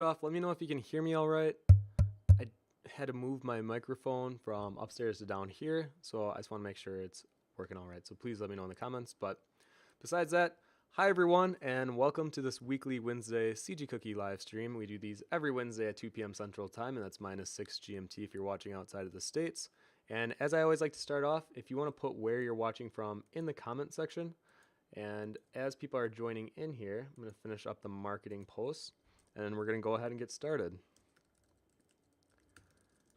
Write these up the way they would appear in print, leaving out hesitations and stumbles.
off, let me know if you can hear me all right. I had to move my microphone from upstairs to down here, so I just want to make sure it's working all right. So please let me know in the comments. But besides that, hi everyone, and welcome to this weekly Wednesday CG Cookie live stream. We do these every Wednesday at 2 p.m. Central Time, and that's minus 6 GMT if you're watching outside of the States. And as I always like to start off, if you want to put where you're watching from in the comment section, and as people are joining in here, I'm going to finish up the marketing posts, and we're going to go ahead and get started.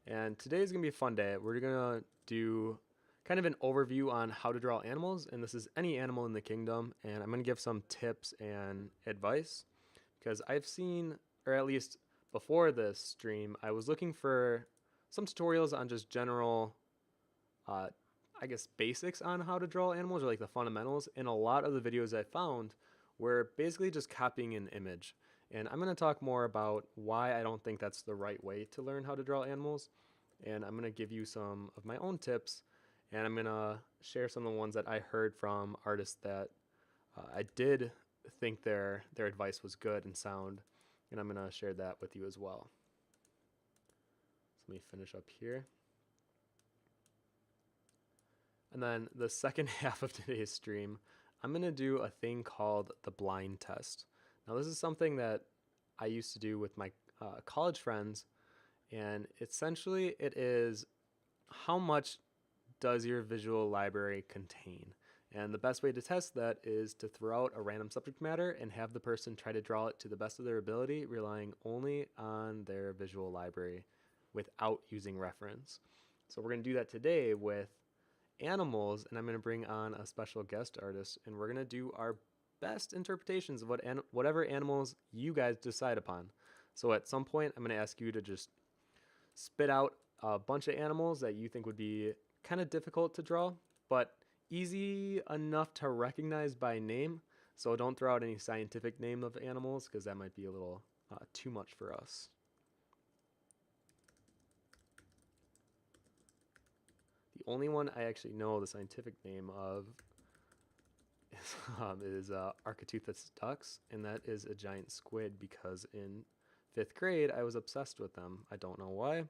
And today's going to be a fun day. We're going to do kind of an overview on how to draw animals, and this is any animal in the kingdom, and I'm going to give some tips and advice because I've seen, or at least before this stream, I was looking for some tutorials on just general I guess basics on how to draw animals, or like the fundamentals, and a lot of the videos I found were basically just copying an image. And I'm going to talk more about why I don't think that's the right way to learn how to draw animals, and I'm going to give you some of my own tips, and I'm going to share some of the ones that I heard from artists that I did think their advice was good and sound, and I'm going to share that with you as well. So let me finish up here. And then the second half of today's stream, I'm going to do a thing called the blind test. Now, this is something that I used to do with my college friends, and essentially it is how much does your visual library contain? And the best way to test that is to throw out a random subject matter and have the person try to draw it to the best of their ability, relying only on their visual library without using reference. So we're going to do that today with animals, and I'm going to bring on a special guest artist, and we're going to do our best interpretations of whatever animals you guys decide upon. So at some point, I'm going to ask you to just spit out a bunch of animals that you think would be kind of difficult to draw, but easy enough to recognize by name. So don't throw out any scientific name of animals because that might be a little too much for us. The only one I actually know the scientific name of is Architeuthis dux, and that is a giant squid because in 5th grade I was obsessed with them. I don't know why.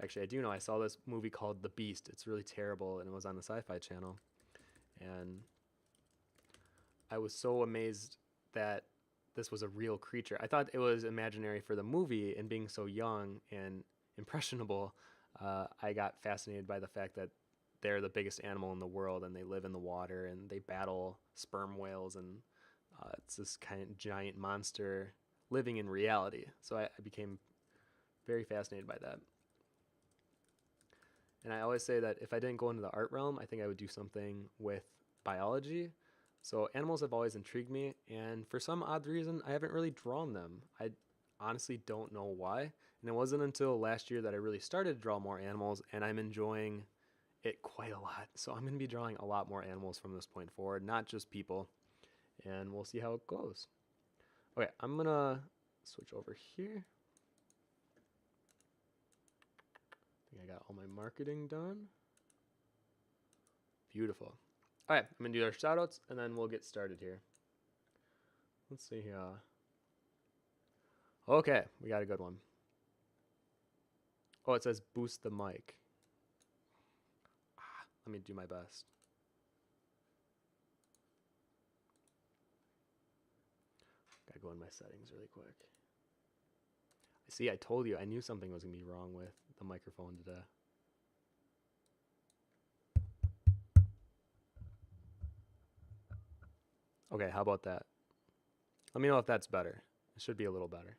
Actually, I do know. I saw this movie called The Beast. It's really terrible, and it was on the Sci-Fi Channel. And I was so amazed that this was a real creature. I thought it was imaginary for the movie, and being so young and impressionable, I got fascinated by the fact that they're the biggest animal in the world, and they live in the water, and they battle sperm whales, and it's this kind of giant monster living in reality. So I became very fascinated by that. And I always say that if I didn't go into the art realm, I think I would do something with biology. So animals have always intrigued me, and for some odd reason, I haven't really drawn them. I honestly don't know why. And it wasn't until last year that I really started to draw more animals, and I'm enjoying it quite a lot. So I'm going to be drawing a lot more animals from this point forward, not just people. And we'll see how it goes. Okay, I'm going to switch over here. I think I got all my marketing done. Beautiful. All right, I'm going to do our shoutouts, and then we'll get started here. Let's see here. Okay, we got a good one. Oh, it says boost the mic. Let me do my best. Gotta go in my settings really quick. See, I told you, I knew something was gonna be wrong with the microphone today. Okay, how about that? Let me know if that's better. It should be a little better.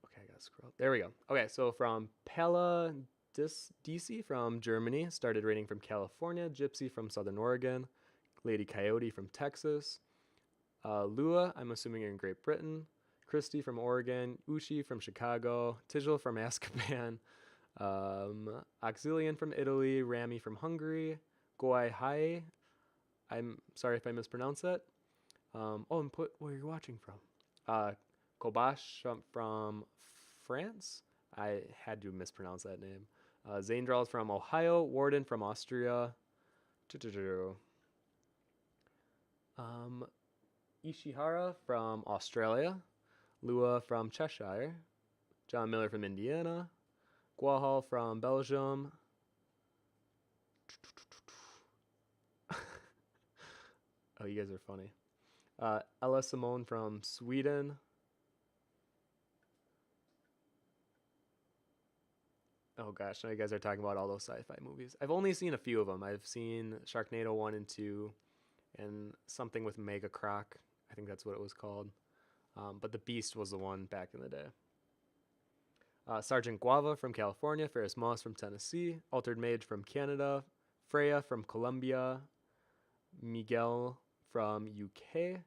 Okay, I gotta scroll. There we go. Okay, so from Pella DC from Germany, started rating from California, Gypsy from Southern Oregon, Lady Coyote from Texas, Lua, I'm assuming you're in Great Britain, Christy from Oregon, Ushi from Chicago, Tijal from Azkaban, Auxilian from Italy, Rami from Hungary, Goai Hai, I'm sorry if I mispronounced that. And put where you're watching from. Kobash from France. I had to mispronounce that name. Zaindral's from Ohio. Warden from Austria. Ishihara from Australia. Lua from Cheshire. John Miller from Indiana. Guahal from Belgium. Oh, you guys are funny. Ella Simone from Sweden. Oh gosh, now you guys are talking about all those sci-fi movies. I've only seen a few of them. I've seen Sharknado 1 and 2 and something with Mega Croc. I think that's what it was called. But the Beast was the one back in the day. Sergeant Guava from California. Ferris Moss from Tennessee. Altered Mage from Canada. Freya from Colombia. Miguel from UK.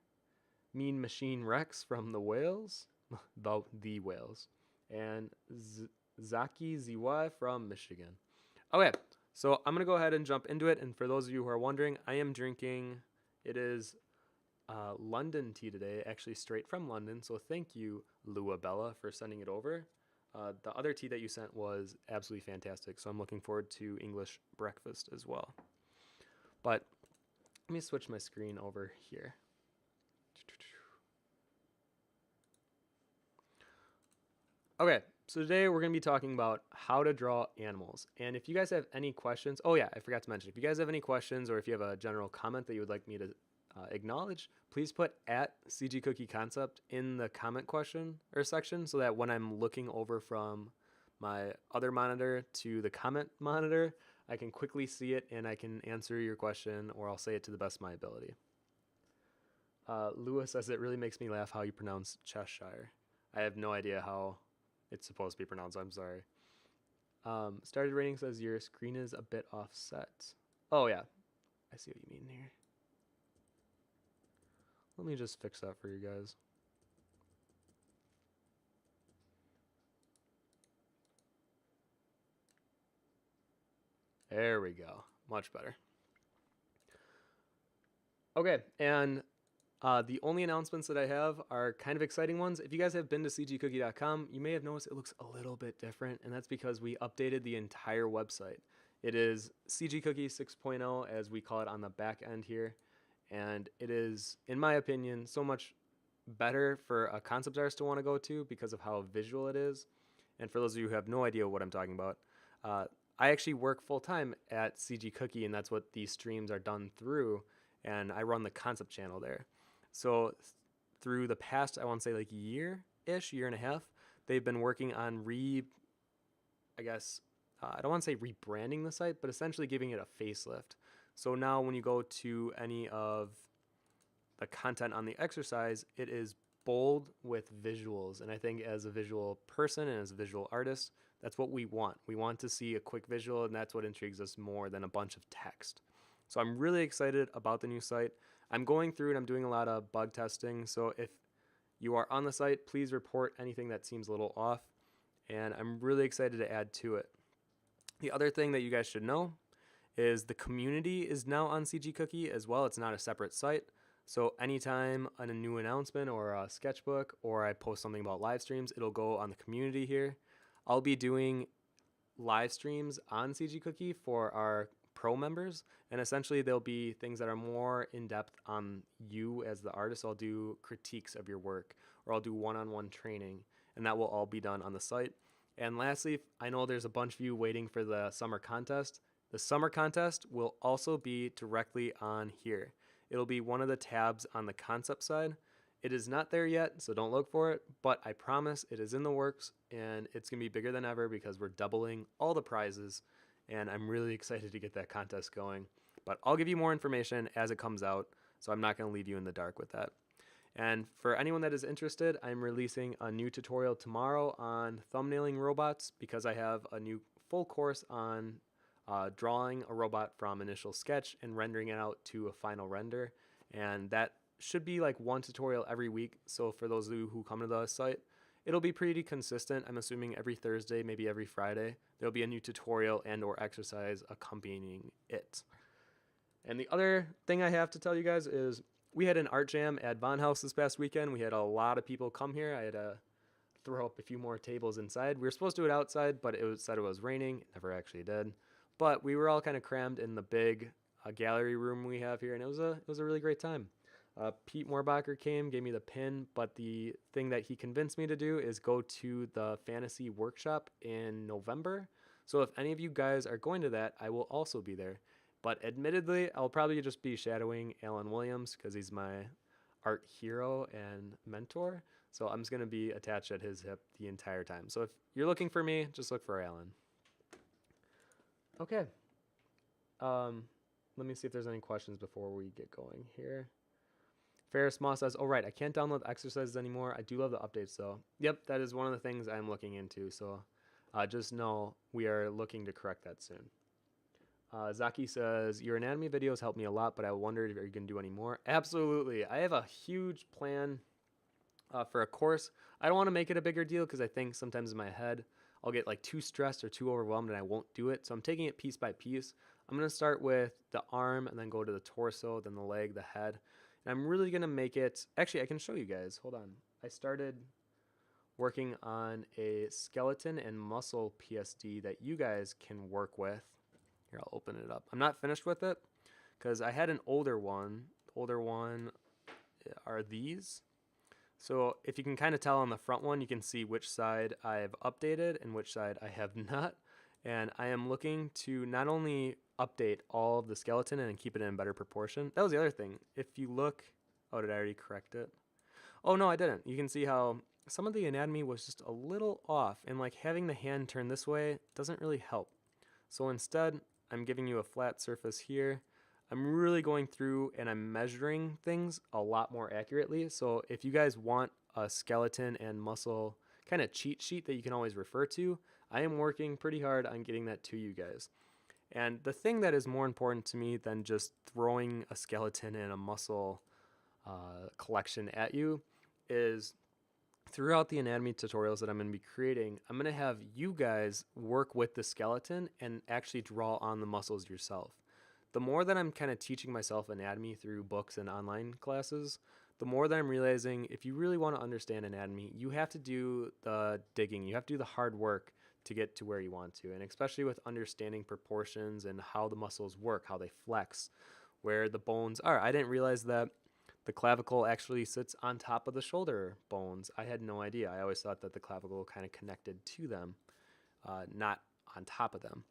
Mean Machine Rex from the Wales. the Wales. And Zaki ZY from Michigan. Okay, so I'm going to go ahead and jump into it. And for those of you who are wondering, I am drinking, it is London tea today, actually straight from London. So thank you, Lua Bella, for sending it over. The other tea that you sent was absolutely fantastic. So I'm looking forward to English breakfast as well. But let me switch my screen over here. Okay, so today we're going to be talking about how to draw animals. And if you guys have any questions, oh yeah, I forgot to mention, if you guys have any questions or if you have a general comment that you would like me to acknowledge, please put at CG Cookie Concept in the comment question or section so that when I'm looking over from my other monitor to the comment monitor, I can quickly see it and I can answer your question or I'll say it to the best of my ability. Lewis says it really makes me laugh how you pronounce Cheshire. I have no idea how it's supposed to be pronounced. I'm sorry. Started rating says your screen is a bit offset. Oh yeah, I see what you mean here. Let me just fix that for you guys. There we go. Much better. Okay, and the only announcements that I have are kind of exciting ones. If you guys have been to cgcookie.com, you may have noticed it looks a little bit different, and that's because we updated the entire website. It is CG Cookie 6.0, as we call it on the back end here, and it is, in my opinion, so much better for a concept artist to want to go to because of how visual it is. And for those of you who have no idea what I'm talking about, I actually work full-time at CG Cookie, and that's what these streams are done through, and I run the concept channel there. So through the past, I want to say like year-ish, year and a half, they've been working on I don't want to say rebranding the site, but essentially giving it a facelift. So now when you go to any of the content on the exercise, it is bold with visuals. And I think as a visual person and as a visual artist, that's what we want. We want to see a quick visual, and that's what intrigues us more than a bunch of text. So I'm really excited about the new site. I'm going through and I'm doing a lot of bug testing. So if you are on the site, please report anything that seems a little off. And I'm really excited to add to it. The other thing that you guys should know is the community is now on CG Cookie as well. It's not a separate site. So anytime on a new announcement or a sketchbook or I post something about live streams, it'll go on the community here. I'll be doing live streams on CG Cookie for our pro members, and essentially there'll be things that are more in-depth on you as the artist. I'll do critiques of your work, or I'll do one-on-one training, and that will all be done on the site. And lastly, I know there's a bunch of you waiting for the summer contest. The summer contest will also be directly on here. It'll be one of the tabs on the concept side. It is not there yet, so don't look for it, but I promise it is in the works, and it's going to be bigger than ever because we're doubling all the prizes, and I'm really excited to get that contest going. But I'll give you more information as it comes out, so I'm not going to leave you in the dark with that. And for anyone that is interested, I'm releasing a new tutorial tomorrow on thumbnailing robots because I have a new full course on drawing a robot from initial sketch and rendering it out to a final render. And that should be like one tutorial every week. So for those of you who come to the site, it'll be pretty consistent. I'm assuming every Thursday, maybe every Friday, there'll be a new tutorial and or exercise accompanying it. And the other thing I have to tell you guys is we had an art jam at Von House this past weekend. We had a lot of people come here. I had throw up a few more tables inside. We were supposed to do it outside, but said it was raining. It never actually did. But we were all kind of crammed in the big gallery room we have here, and it was a really great time. Pete Moorbacher came, gave me the pin, but the thing that he convinced me to do is go to the fantasy workshop in November. So if any of you guys are going to that, I will also be there. But admittedly, I'll probably just be shadowing Alan Williams because he's my art hero and mentor. So I'm just going to be attached at his hip the entire time. So if you're looking for me, just look for Alan. Okay. Let me see if there's any questions before we get going here. Ferris Moss says, oh, right, I can't download exercises anymore. I do love the updates, though. Yep, that is one of the things I'm looking into. So just know we are looking to correct that soon. Zaki says, your anatomy videos helped me a lot, but I wondered if you're going to do any more. Absolutely. I have a huge plan for a course. I don't want to make it a bigger deal because I think sometimes in my head I'll get like too stressed or too overwhelmed and I won't do it. So I'm taking it piece by piece. I'm going to start with the arm and then go to the torso, then the leg, the head. And I'm really going to make it, actually I can show you guys. Hold on. I started working on a skeleton and muscle PSD that you guys can work with. Here, I'll open it up. I'm not finished with it because I had an older one. The older one are these. So if you can kind of tell on the front one, you can see which side I've updated and which side I have not. And I am looking to not only update all of the skeleton and keep it in better proportion. That was the other thing. If you look, oh, did I already correct it? Oh, no, I didn't. You can see how some of the anatomy was just a little off, and like having the hand turn this way doesn't really help. So instead, I'm giving you a flat surface here. I'm really going through and I'm measuring things a lot more accurately. So if you guys want a skeleton and muscle kind of cheat sheet that you can always refer to, I am working pretty hard on getting that to you guys. And the thing that is more important to me than just throwing a skeleton and a muscle collection at you is throughout the anatomy tutorials that I'm going to be creating, I'm going to have you guys work with the skeleton and actually draw on the muscles yourself. The more that I'm kind of teaching myself anatomy through books and online classes, the more that I'm realizing if you really want to understand anatomy, you have to do the digging, you have to do the hard work to get to where you want to. And especially with understanding proportions and how the muscles work, how they flex, where the bones are. I didn't realize that the clavicle actually sits on top of the shoulder bones. I had no idea. I always thought that the clavicle kind of connected to them, not on top of them.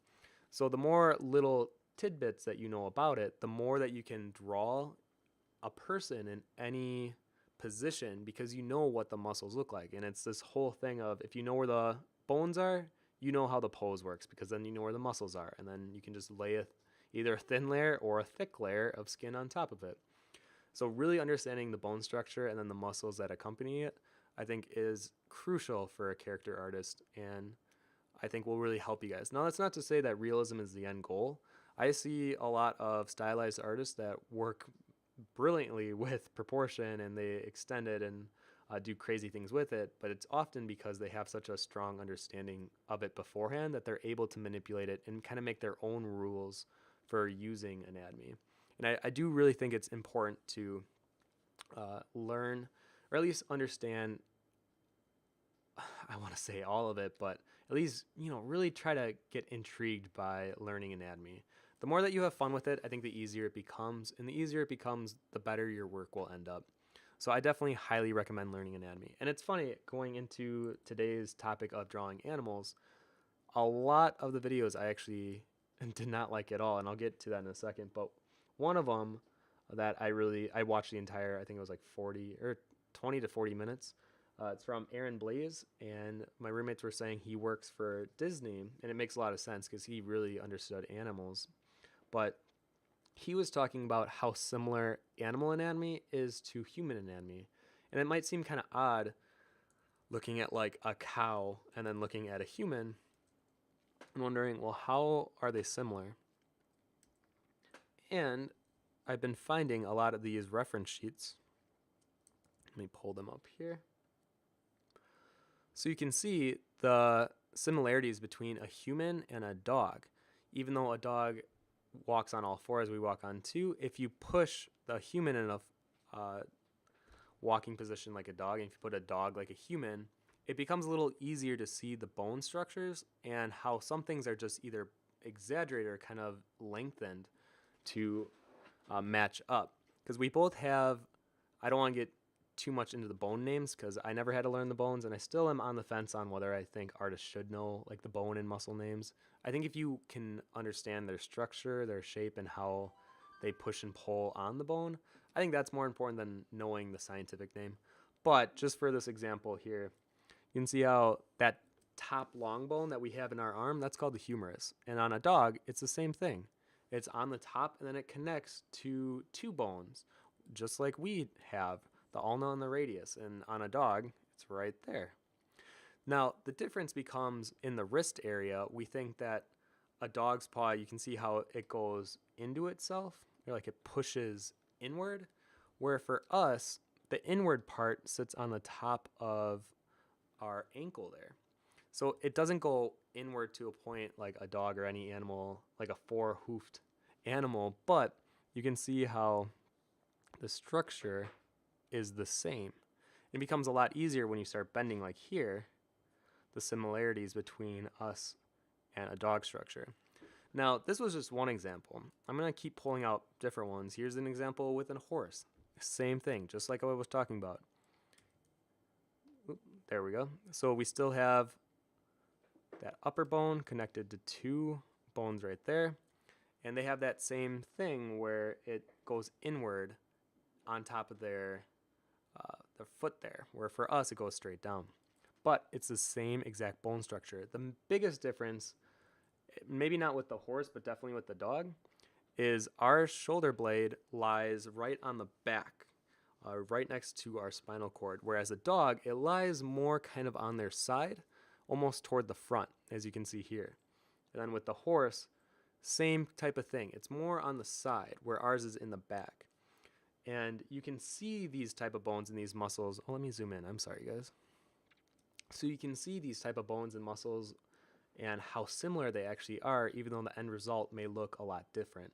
So the more little tidbits that you know about it, the more that you can draw a person in any position because you know what the muscles look like. And it's this whole thing of if you know where the bones are, you know how the pose works because then you know where the muscles are. And then you can just lay either a thin layer or a thick layer of skin on top of it. So really understanding the bone structure and then the muscles that accompany it, I think is crucial for a character artist and I think will really help you guys. Now, that's not to say that realism is the end goal. I see a lot of stylized artists that work brilliantly with proportion and they extend it and do crazy things with it, but it's often because they have such a strong understanding of it beforehand that they're able to manipulate it and kind of make their own rules for using anatomy. And I do really think it's important to learn, or at least understand, I want to say all of it, but at least, really try to get intrigued by learning anatomy. The more that you have fun with it, I think the easier it becomes, and the easier it becomes, the better your work will end up. So I definitely highly recommend learning anatomy. And it's funny, going into today's topic of drawing animals, a lot of the videos I actually did not like at all, and I'll get to that in a second, but one of them that I watched the entire, I think it was like 20 to 40 minutes. It's from Aaron Blaze, and my roommates were saying he works for Disney, and it makes a lot of sense because he really understood animals. But he was talking about how similar animal anatomy is to human anatomy. And it might seem kind of odd looking at like a cow and then looking at a human and wondering, well, how are they similar? And I've been finding a lot of these reference sheets. Let me pull them up here. So you can see the similarities between a human and a dog. Even though a dog walks on all fours, we walk on two. If you push the human in a walking position like a dog, and if you put a dog like a human, it becomes a little easier to see the bone structures and how some things are just either exaggerated or kind of lengthened to match up. Because we both have, I don't want to get too much into the bone names because I never had to learn the bones, and I still am on the fence on whether I think artists should know like the bone and muscle names. I think if you can understand their structure, their shape, and how they push and pull on the bone, I think that's more important than knowing the scientific name. But just for this example here, you can see how that top long bone that we have in our arm, that's called the humerus. And on a dog, it's the same thing. It's on the top and then it connects to two bones, just like we have, the ulna and the radius. And on a dog, it's right there. Now, the difference becomes in the wrist area. We think that a dog's paw, you can see how it goes into itself, or like it pushes inward, where for us, the inward part sits on the top of our ankle there. So it doesn't go inward to a point like a dog or any animal, like a four-hoofed animal, but you can see how the structure is the same. It becomes a lot easier when you start bending like here, the similarities between us and a dog structure. Now, this was just one example. I'm going to keep pulling out different ones. Here's an example with a horse. Same thing, just like I was talking about. Oop, there we go. So we still have that upper bone connected to two bones right there. And they have that same thing where it goes inward on top of their foot there, where for us it goes straight down. But it's the same exact bone structure. The biggest difference, maybe not with the horse, but definitely with the dog, is our shoulder blade lies right on the back, right next to our spinal cord, whereas a dog, it lies more kind of on their side, almost toward the front, as you can see here. And then with the horse, same type of thing. It's more on the side, where ours is in the back. And you can see these type of bones and these muscles. Oh, let me zoom in. I'm sorry, guys. So you can see these type of bones and muscles and how similar they actually are, even though the end result may look a lot different.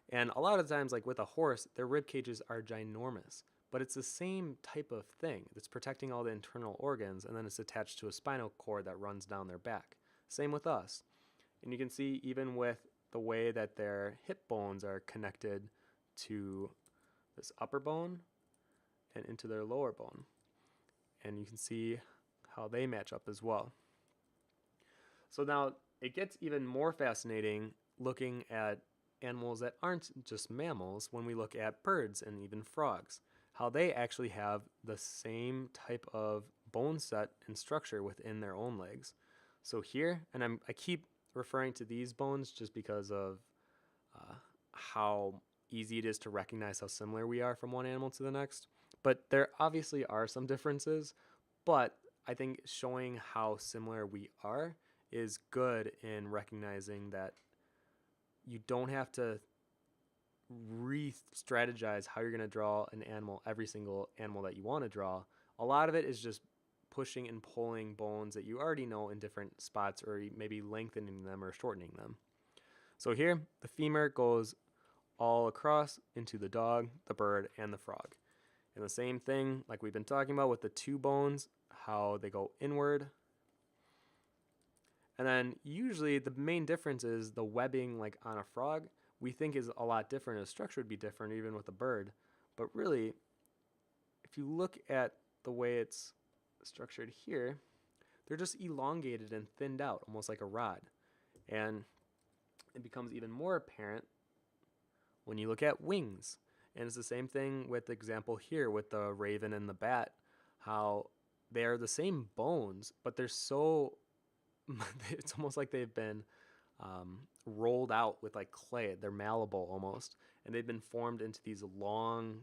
And a lot of times, like with a horse, their rib cages are ginormous, but it's the same type of thing. It's protecting all the internal organs, and then it's attached to a spinal cord that runs down their back. Same with us. And you can see even with the way that their hip bones are connected to this upper bone and into their lower bone. And you can see how they match up as well. So now it gets even more fascinating looking at animals that aren't just mammals when we look at birds and even frogs, how they actually have the same type of bone set and structure within their own legs. So here, and I keep referring to these bones just because of how easy it is to recognize how similar we are from one animal to the next. But there obviously are some differences, but I think showing how similar we are is good in recognizing that you don't have to re-strategize how you're going to draw an animal, every single animal that you want to draw. A lot of it is just pushing and pulling bones that you already know in different spots, or maybe lengthening them or shortening them. So here, the femur goes all across into the dog, the bird, and the frog. And the same thing like we've been talking about with the two bones, how they go inward. And then usually the main difference is the webbing, like on a frog, we think is a lot different. The structure would be different even with a bird. But really, if you look at the way it's structured here, they're just elongated and thinned out, almost like a rod. And it becomes even more apparent when you look at wings. And it's the same thing with the example here with the raven and the bat, how they are the same bones, but they're so, it's almost like they've been rolled out with like clay. They're malleable almost. And they've been formed into these long,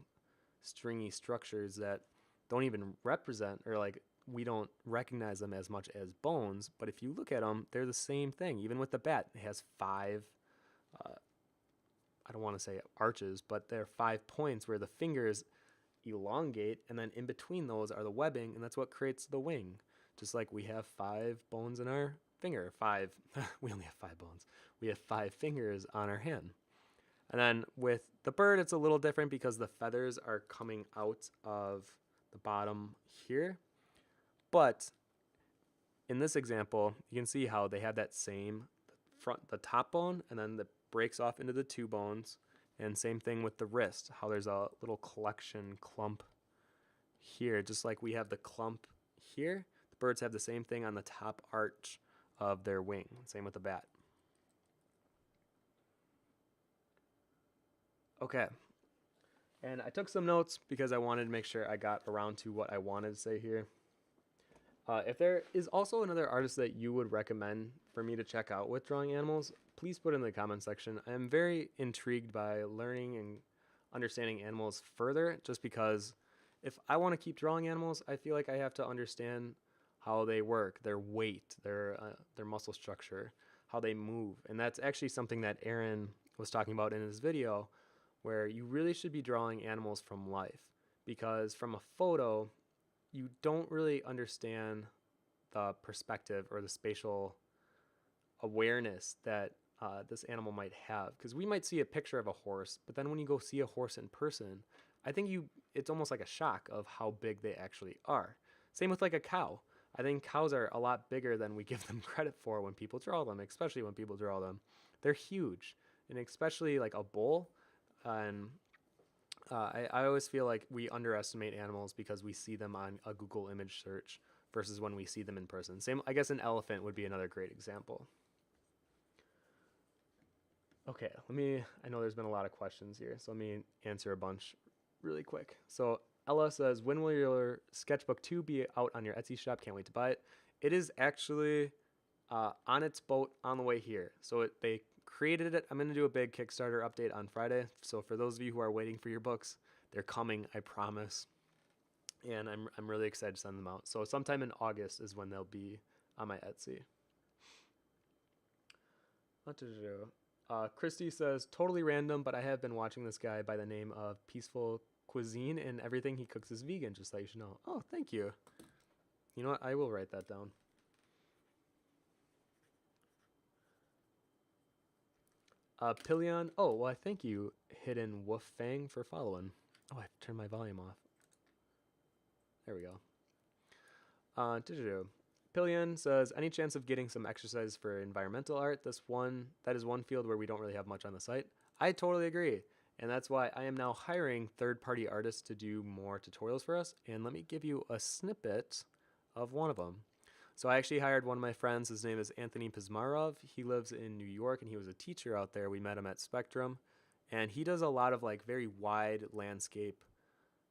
stringy structures that don't even represent, or like we don't recognize them as much as bones. But if you look at them, they're the same thing. Even with the bat, it has five, I don't want to say arches, but there are 5 points where the fingers elongate, and then in between those are the webbing, and that's what creates the wing. Just like we have 5 bones in our finger. 5, we only have 5 bones. We have 5 fingers on our hand. And then with the bird, it's a little different because the feathers are coming out of the bottom here. But in this example, you can see how they have that same the top bone, and then it breaks off into the two bones. And same thing with the wrist, how there's a little collection clump here, just like we have the clump here. The birds have the same thing on the top arch of their wing. Same with the bat. Okay. And I took some notes because I wanted to make sure I got around to what I wanted to say here. If there is also another artist that you would recommend for me to check out with drawing animals, please put it in the comment section. I am very intrigued by learning and understanding animals further, just because if I want to keep drawing animals, I feel like I have to understand how they work, their weight, their muscle structure, how they move. And that's actually something that Aaron was talking about in his video, where you really should be drawing animals from life, because from a photo, you don't really understand the perspective or the spatial awareness that this animal might have. Because we might see a picture of a horse, but then when you go see a horse in person, I think it's almost like a shock of how big they actually are. Same with like a cow. I think cows are a lot bigger than we give them credit for when people draw them, especially when people draw them. They're huge, and especially like a bull. And I always feel like we underestimate animals because we see them on a Google image search versus when we see them in person. Same, I guess an elephant would be another great example. Okay, I know there's been a lot of questions here, so let me answer a bunch really quick. So Ella says, when will your sketchbook 2 be out on your Etsy shop? Can't wait to buy it. It is actually on its boat on the way here. So they created it. I'm going to do a big Kickstarter update on Friday. So for those of you who are waiting for your books, they're coming, I promise. And I'm really excited to send them out. So sometime in August is when they'll be on my Etsy. What to do? Christy says, totally random, but I have been watching this guy by the name of Peaceful Cuisine, and everything he cooks is vegan, just so you should know. Oh, thank you. You know what? I will write that down. Pillion. Oh, well, I thank you, Hidden Wolf Fang, for following. Oh, I have to turn my volume off. There we go. Pillion says, any chance of getting some exercise for environmental art? That is one field where we don't really have much on the site. I totally agree. And that's why I am now hiring third-party artists to do more tutorials for us. And let me give you a snippet of one of them. So I actually hired one of my friends. His name is Anthony Pizmarov. He lives in New York, and he was a teacher out there. We met him at Spectrum. And he does a lot of like very wide landscape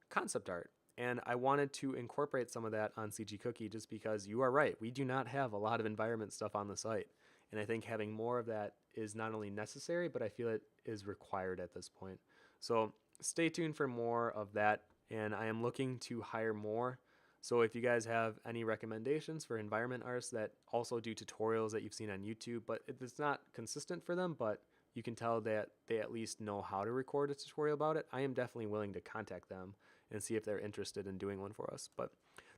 concept art. And I wanted to incorporate some of that on CG Cookie, just because you are right. We do not have a lot of environment stuff on the site. And I think having more of that is not only necessary, but I feel it is required at this point. So stay tuned for more of that. And I am looking to hire more. So if you guys have any recommendations for environment artists that also do tutorials that you've seen on YouTube, but it's not consistent for them, but you can tell that they at least know how to record a tutorial about it, I am definitely willing to contact them and see if they're interested in doing one for us. But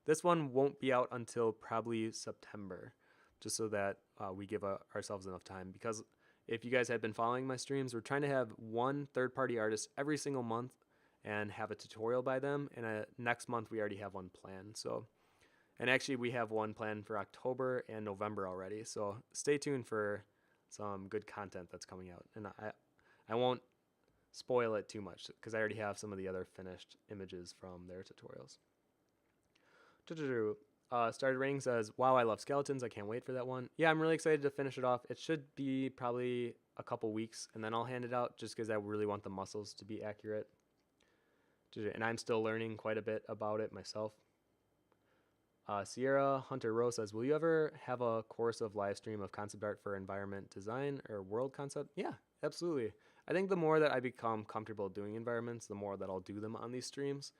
this one won't be out until probably September, just so that we give ourselves enough time. Because if you guys have been following my streams, we're trying to have one third-party artist every single month and have a tutorial by them. And next month, we already have one planned. So, and actually, we have one planned for October and November already. So stay tuned for some good content that's coming out. And I won't spoil it too much because I already have some of the other finished images from their tutorials. Started Raining says, wow, I love skeletons. I can't wait for that one. Yeah, I'm really excited to finish it off. It should be probably a couple weeks, and then I'll hand it out just because I really want the muscles to be accurate. And I'm still learning quite a bit about it myself. Sierra Hunter Rose says, will you ever have a course of live stream of concept art for environment design or world concept? Yeah, absolutely. I think the more that I become comfortable doing environments, the more that I'll do them on these streams.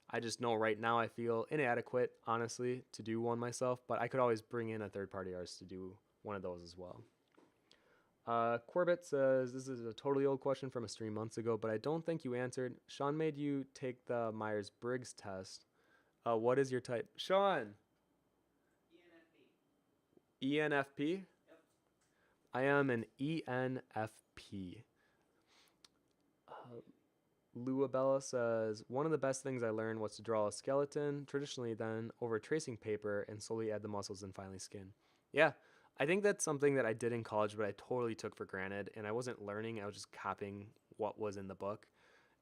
I just know right now I feel inadequate, honestly, to do one myself, but I could always bring in a third-party artist to do one of those as well. Corbett says, this is a totally old question from a stream months ago, but I don't think you answered. Sean made you take the Myers-Briggs test. What is your type? Sean! ENFP? Yep. I am an ENFP. Luabella says, one of the best things I learned was to draw a skeleton traditionally, then over tracing paper and slowly add the muscles and finally skin. Yeah, I think that's something that I did in college, but I totally took for granted. And I wasn't learning, I was just copying what was in the book.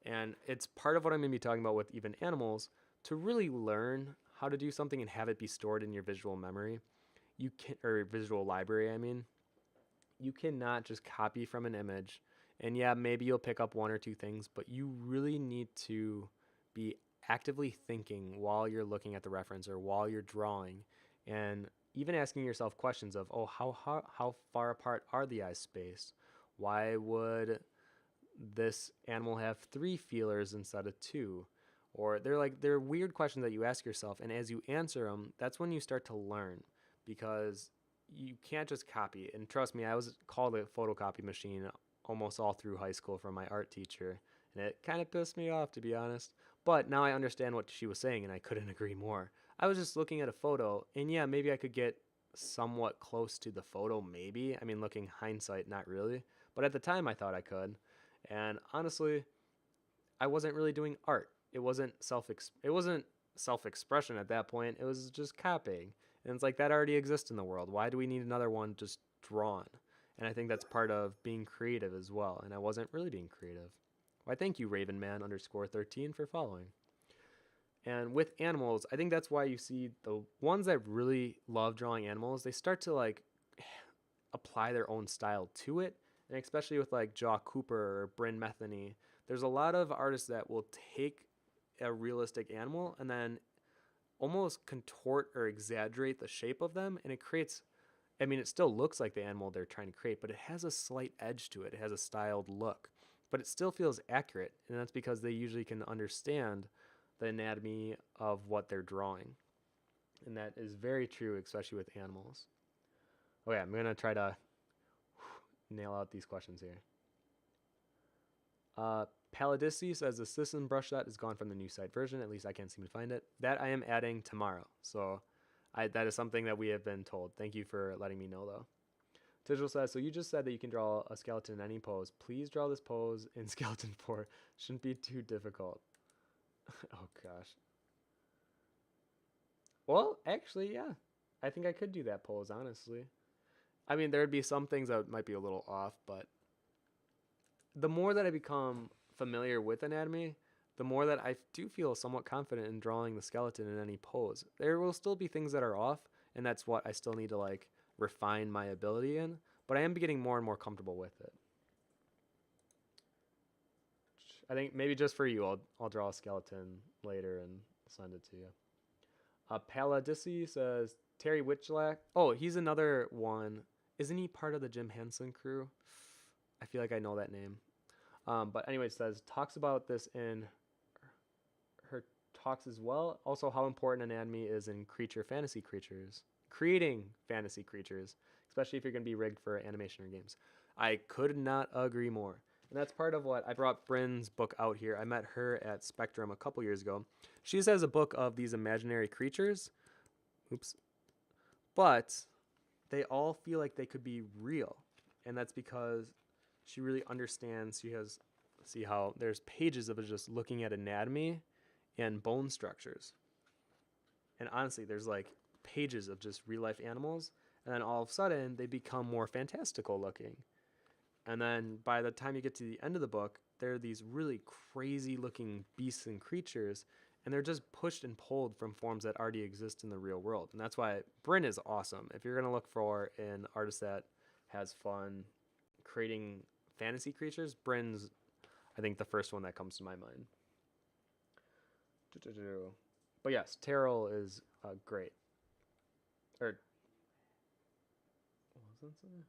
And it's part of what I'm going to be talking about with even animals. To really learn how to do something and have it be stored in your visual memory, you can, or visual library, I mean, you cannot just copy from an image. And yeah, maybe you'll pick up one or two things, but you really need to be actively thinking while you're looking at the reference or while you're drawing, and even asking yourself questions of, oh, how far apart are the eyes spaced? Why would this animal have three feelers instead of two? Or they're weird questions that you ask yourself, and as you answer them, that's when you start to learn, because you can't just copy. And trust me, I was called a photocopy machine almost all through high school from my art teacher, and it kind of pissed me off, to be honest. But now I understand what she was saying, and I couldn't agree more. I was just looking at a photo, and yeah, maybe I could get somewhat close to the photo, maybe. I mean, looking hindsight, not really. But at the time, I thought I could. And honestly, I wasn't really doing art. It wasn't self-expression at that point. It was just copying. And it's like that already exists in the world. Why do we need another one just drawn? And I think that's part of being creative as well. And I wasn't really being creative. Why, thank you, Ravenman underscore 13 for following. And with animals, I think that's why you see the ones that really love drawing animals, they start to like apply their own style to it. And especially with like Jaw Cooper or Bryn Metheny, there's a lot of artists that will take a realistic animal and then almost contort or exaggerate the shape of them, and it creates, I mean, it still looks like the animal they're trying to create, but it has a slight edge to it. It has a styled look, but it still feels accurate, and that's because they usually can understand the anatomy of what they're drawing. And that is very true, especially with animals. Okay, I'm going to try to nail out these questions here. Paladisi says the system brush set is gone from the new site version. At least I can't seem to find it. That I am adding tomorrow. So that is something that we have been told. Thank you for letting me know, though. Tigil says, so you just said that you can draw a skeleton in any pose. Please draw this pose in skeleton 4. Shouldn't be too difficult. Oh, gosh. Well, actually, yeah. I think I could do that pose, honestly. I mean, there'd be some things that might be a little off, but the more that I become familiar with anatomy, the more that I do feel somewhat confident in drawing the skeleton in any pose. There will still be things that are off, and that's what I still need to like refine my ability in, but I am getting more and more comfortable with it. I think maybe just for you, I'll draw a skeleton later and send it to you. Paladisi says, Terry Witchlack. Oh, he's another one. Isn't he part of the Jim Henson crew? I feel like I know that name. But anyway, it says, talks about this in her talks as well. Also, how important anatomy is in fantasy creatures. Creating fantasy creatures, especially if you're going to be rigged for animation or games. I could not agree more. And that's part of what I brought Bryn's book out here. I met her at Spectrum a couple years ago. She has a book of these imaginary creatures. Oops. But they all feel like they could be real. And that's because she really understands. See how there's pages of it just looking at anatomy and bone structures. And honestly, there's like pages of just real life animals. And then all of a sudden, they become more fantastical looking. And then by the time you get to the end of the book, there are these really crazy looking beasts and creatures, and they're just pushed and pulled from forms that already exist in the real world. And that's why Bryn is awesome. If you're going to look for an artist that has fun creating fantasy creatures, Bryn's, I think, the first one that comes to my mind. But yes, Terrell is great. Or, what was that something?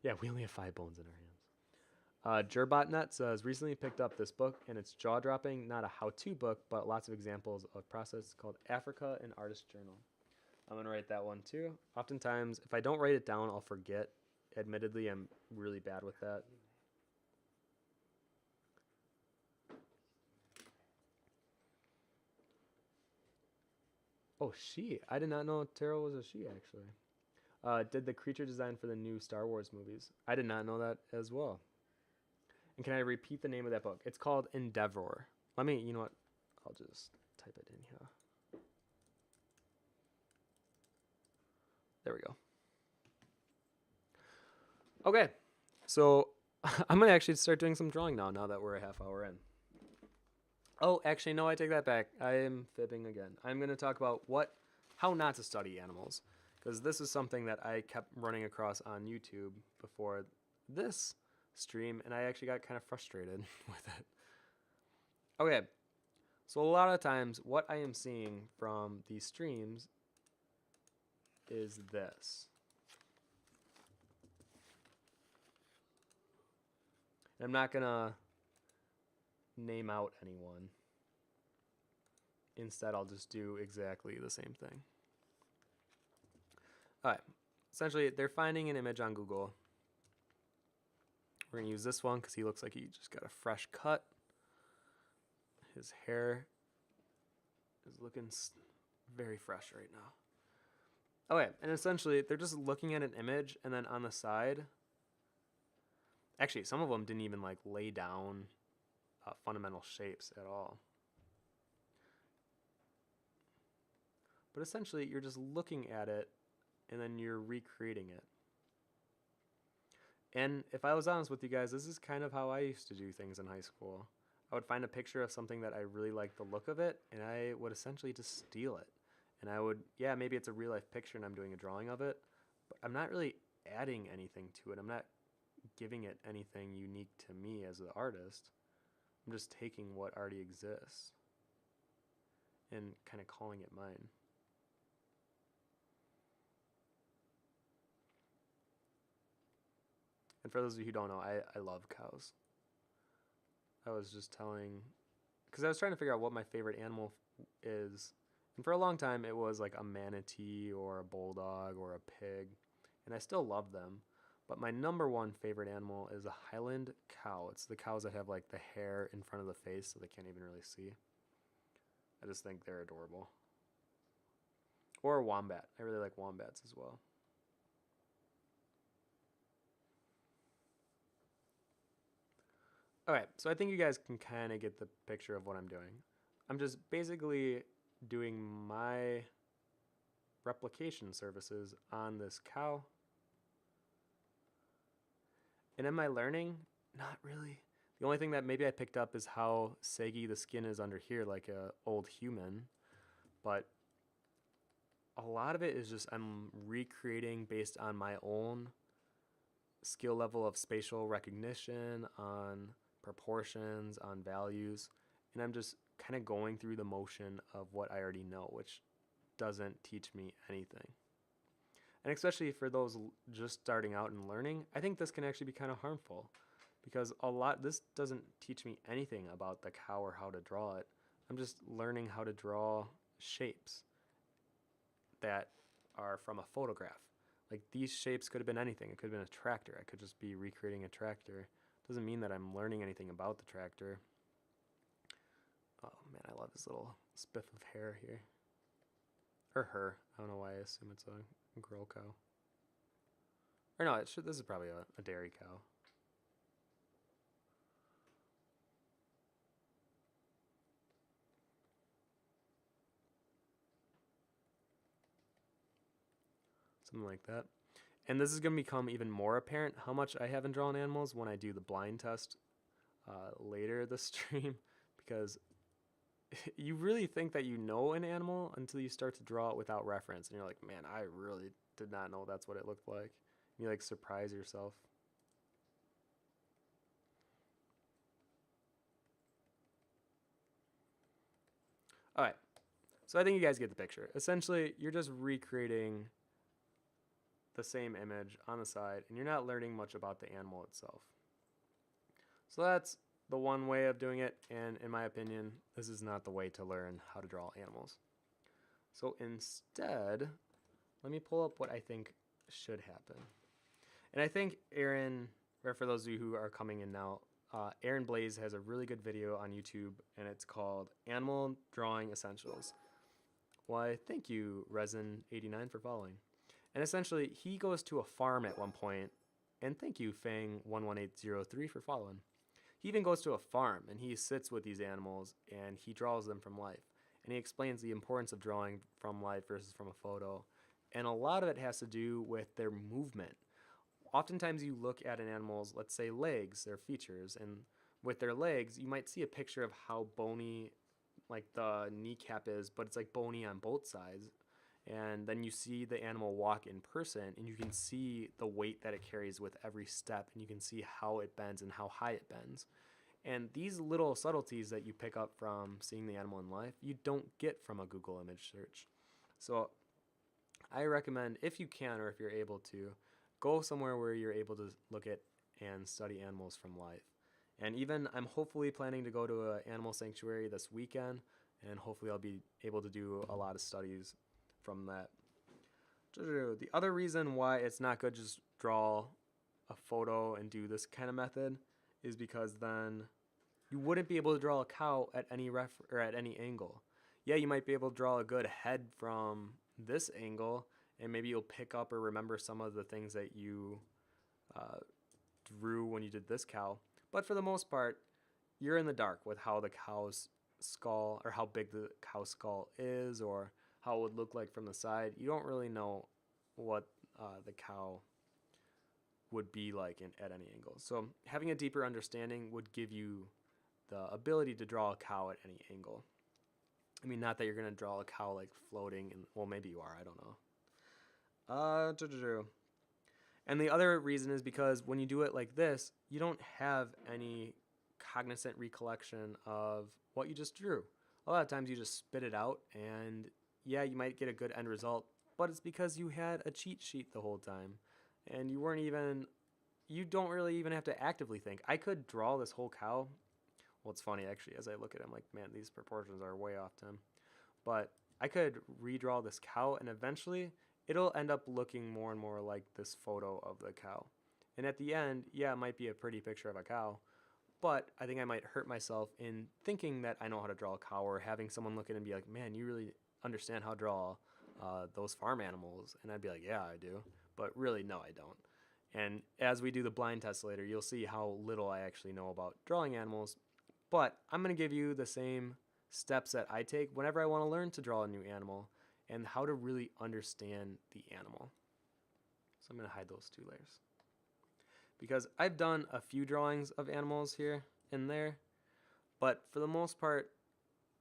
Yeah, we only have 5 bones in our hands. Gerbotnet says, recently picked up this book, and it's jaw-dropping, not a how-to book, but lots of examples of process called Africa, an Artist Journal. I'm going to write that one too. Oftentimes, if I don't write it down, I'll forget. Admittedly, I'm really bad with that. Oh, she. I did not know Terrell was a she, actually. Did the creature design for the new Star Wars movies. I did not know that as well. And can I repeat the name of that book? It's called Endeavor. Let me, you know what? I'll just type it in here. There we go. Okay, so I'm gonna actually start doing some drawing now that we're a half hour in. Oh, actually, no, I take that back. I am fibbing again. I'm gonna talk about how not to study animals, because this is something that I kept running across on YouTube before this stream, and I actually got kind of frustrated with it. Okay, so a lot of times what I am seeing from these streams is this. I'm not gonna name out anyone. Instead, I'll just do exactly the same thing. All right, essentially, they're finding an image on Google. We're gonna use this one because he looks like he just got a fresh cut. His hair is looking very fresh right now. Okay, and essentially, they're just looking at an image, and then on the side, actually, some of them didn't even like lay down fundamental shapes at all. But essentially, you're just looking at it, and then you're recreating it. And if I was honest with you guys, this is kind of how I used to do things in high school. I would find a picture of something that I really liked the look of it, and I would essentially just steal it. And I would, yeah, maybe it's a real life picture and I'm doing a drawing of it, but I'm not really adding anything to it. I'm not giving it anything unique to me as an artist. I'm just taking what already exists and kind of calling it mine. And for those of you who don't know, I love cows. I was just telling, because I was trying to figure out what my favorite animal is. And for a long time, it was like a manatee or a bulldog or a pig. And I still love them. But my number one favorite animal is a Highland cow. It's the cows that have like the hair in front of the face so they can't even really see. I just think they're adorable. Or a wombat. I really like wombats as well. Alright, so I think you guys can kind of get the picture of what I'm doing. I'm just basically doing my replication services on this cow. And am I learning? Not really. The only thing that maybe I picked up is how saggy the skin is under here, like a old human. But a lot of it is just I'm recreating based on my own skill level of spatial recognition, on proportions, on values, and I'm just kind of going through the motion of what I already know, which doesn't teach me anything. And especially for those just starting out and learning, I think this can actually be kind of harmful, because this doesn't teach me anything about the cow or how to draw it. I'm just learning how to draw shapes that are from a photograph. Like, these shapes could have been anything. It could have been a tractor. I could just be recreating a tractor. Doesn't mean that I'm learning anything about the tractor. Oh man, I love this little spiff of hair here. Or her. I don't know why I assume it's a girl cow. Or no, this is probably a dairy cow. Something like that. And this is going to become even more apparent how much I haven't drawn animals when I do the blind test later this stream, because you really think that you know an animal until you start to draw it without reference, and you're like, man, I really did not know that's what it looked like. And you like surprise yourself. All right, so I think you guys get the picture. Essentially, you're just recreating the same image on the side, and you're not learning much about the animal itself. So that's the one way of doing it, and in my opinion, this is not the way to learn how to draw animals. So instead, let me pull up what I think should happen. And I think Aaron, or for those of you who are coming in now, Aaron Blaze has a really good video on YouTube, and it's called Animal Drawing Essentials. Why, thank you, Resin89, for following. And essentially, he goes to a farm at one point, and thank you, Fang11803, for following. He even goes to a farm and he sits with these animals and he draws them from life. And he explains the importance of drawing from life versus from a photo. And a lot of it has to do with their movement. Oftentimes you look at an animal's, let's say, legs, their features, and with their legs, you might see a picture of how bony like the kneecap is, but it's like bony on both sides. And then you see the animal walk in person and you can see the weight that it carries with every step, and you can see how it bends and how high it bends. And these little subtleties that you pick up from seeing the animal in life, you don't get from a Google image search. So I recommend, if you can or if you're able to, go somewhere where you're able to look at and study animals from life. And even I'm hopefully planning to go to an animal sanctuary this weekend, and hopefully I'll be able to do a lot of studies from that. The other reason why it's not good to just draw a photo and do this kind of method is because then you wouldn't be able to draw a cow at any or at any angle. Yeah, you might be able to draw a good head from this angle, and maybe you'll pick up or remember some of the things that you drew when you did this cow. But for the most part, you're in the dark with how the cow's skull, or how big the cow's skull is, or how it would look like from the side. You don't really know what the cow would be like at any angle. So having a deeper understanding would give you the ability to draw a cow at any angle. I mean, not that you're going to draw a cow like floating, and well, maybe you are, I don't know. And the other reason is because when you do it like this, you don't have any cognizant recollection of what you just drew. A lot of times you just spit it out, and yeah, you might get a good end result, but it's because you had a cheat sheet the whole time, and you don't really even have to actively think. I could draw this whole cow. Well, it's funny, actually, as I look at it, I'm like, man, these proportions are way off, Tim. But I could redraw this cow, and eventually it'll end up looking more and more like this photo of the cow. And at the end, yeah, it might be a pretty picture of a cow, but I think I might hurt myself in thinking that I know how to draw a cow, or having someone look at it and be like, man, you really understand how to draw those farm animals. And I'd be like, yeah, I do. But really, no, I don't. And as we do the blind test later, you'll see how little I actually know about drawing animals. But I'm going to give you the same steps that I take whenever I want to learn to draw a new animal, and how to really understand the animal. So I'm going to hide those two layers, because I've done a few drawings of animals here and there, but for the most part,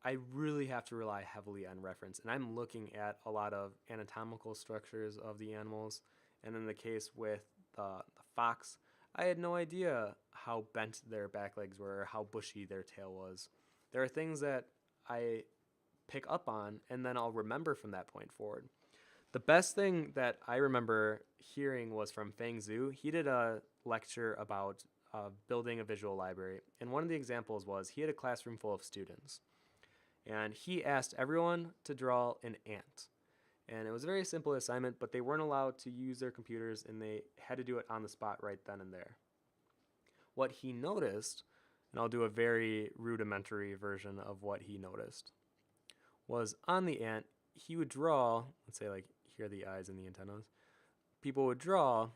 I really have to rely heavily on reference, and I'm looking at a lot of anatomical structures of the animals. And in the case with the fox, I had no idea how bent their back legs were, or how bushy their tail was. There are things that I pick up on, and then I'll remember from that point forward. The best thing that I remember hearing was from Feng Zhu. He did a lecture about building a visual library, and one of the examples was he had a classroom full of students, and he asked everyone to draw an ant. And it was a very simple assignment, but they weren't allowed to use their computers, and they had to do it on the spot right then and there. What he noticed, and I'll do a very rudimentary version of what he noticed, was on the ant, he would draw, let's say like here are the eyes and the antennas, people would draw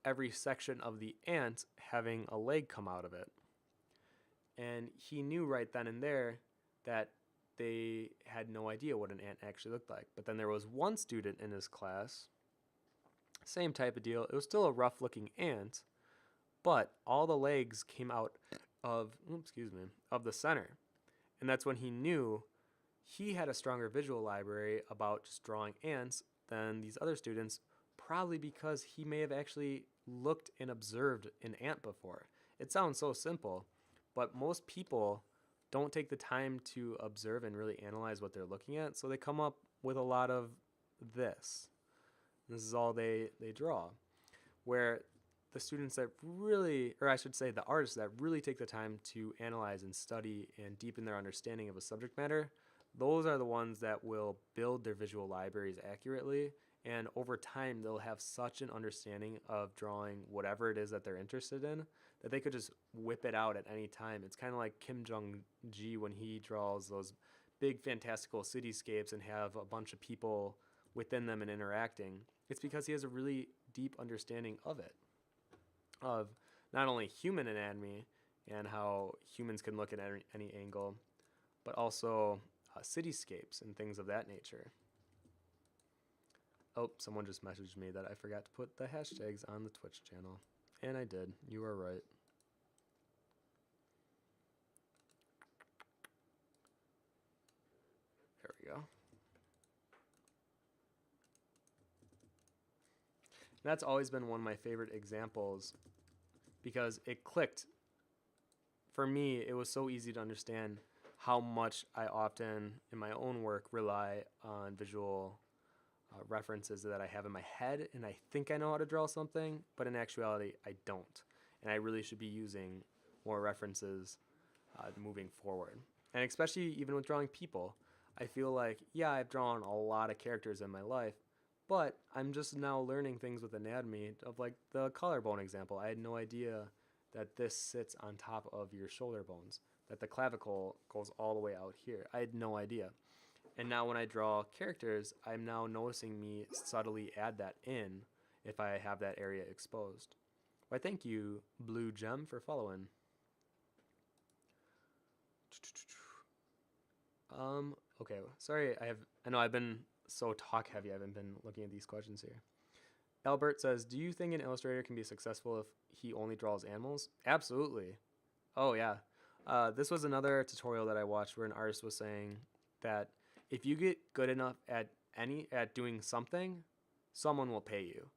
every section of the ant having a leg come out of it. And he knew right then and there that they had no idea what an ant actually looked like. But then there was one student in his class, same type of deal. It was still a rough looking ant, but all the legs came out of the center. And that's when he knew he had a stronger visual library about just drawing ants than these other students, probably because he may have actually looked and observed an ant before. It sounds so simple, but most people don't take the time to observe and really analyze what they're looking at, so they come up with a lot of this. This is all they draw. Where the students that really, or I should say the artists that really take the time to analyze and study and deepen their understanding of a subject matter, those are the ones that will build their visual libraries accurately, and over time they'll have such an understanding of drawing whatever it is that they're interested in that they could just whip it out at any time. It's kind of like Kim Jong-gi when he draws those big fantastical cityscapes and have a bunch of people within them and interacting. It's because he has a really deep understanding of it, of not only human anatomy and how humans can look at any angle, but also cityscapes and things of that nature. Oh, someone just messaged me that I forgot to put the hashtags on the Twitch channel. And I did. You are right. There we go. And that's always been one of my favorite examples because it clicked. For me, it was so easy to understand how much I often, in my own work, rely on visual references that I have in my head, and I think I know how to draw something, but in actuality, I don't. And I really should be using more references moving forward. And especially even with drawing people, I feel like, yeah, I've drawn a lot of characters in my life, but I'm just now learning things with anatomy of like the collarbone example. I had no idea that this sits on top of your shoulder bones, that the clavicle goes all the way out here. I had no idea. And now when I draw characters, I'm now noticing me subtly add that in if I have that area exposed. Why, thank you, Blue Gem, for following. Okay, sorry, I know I've been so talk heavy, I haven't been looking at these questions here. Albert says, do you think an illustrator can be successful if he only draws animals? Absolutely. Oh yeah. This was another tutorial that I watched where an artist was saying that if you get good enough at doing something, someone will pay you.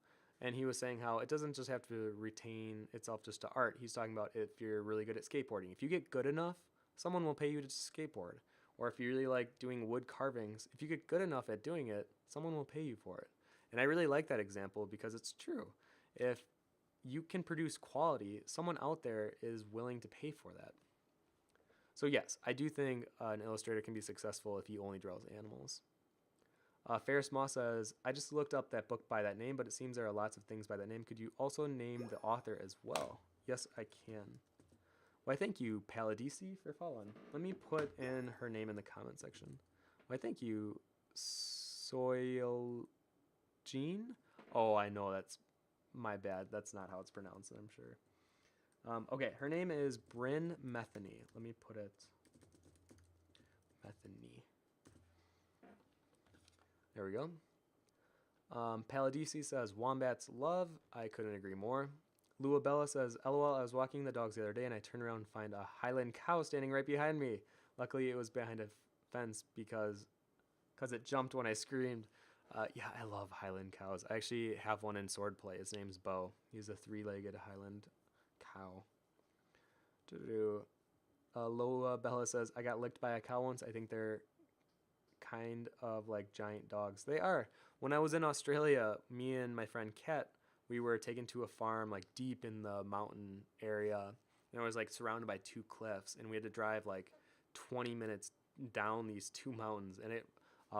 And he was saying how it doesn't just have to retain itself just to art. He's talking about if you're really good at skateboarding. If you get good enough, someone will pay you to skateboard. Or if you really like doing wood carvings, if you get good enough at doing it, someone will pay you for it. And I really like that example because it's true. If you can produce quality, someone out there is willing to pay for that. So yes, I do think an illustrator can be successful if he only draws animals. Ferris Moss says, I just looked up that book by that name, but it seems there are lots of things by that name. Could you also name the author as well? Yes, I can. Why, thank you, Paladisi, for following. Let me put in her name in the comment section. Why, thank you, Soil Jean. Oh, I know, that's my bad. That's not how it's pronounced, I'm sure. Okay, her name is Bryn Metheny. Let me put it. Metheny. There we go. Paladisi says, Wombats love. I couldn't agree more. Luabella says, LOL, I was walking the dogs the other day and I turned around and find a Highland cow standing right behind me. Luckily, it was behind a fence because it jumped when I screamed. Yeah, I love Highland cows. I actually have one in swordplay. His name's Bo. He's a 3-legged Highland cow. Lola Bella says, I got licked by a cow once. I think they're kind of like giant dogs. They are. When I was in Australia, me and my friend Kat, we were taken to a farm like deep in the mountain area. And it was like surrounded by 2 cliffs. And we had to drive like 20 minutes down these 2 mountains. And it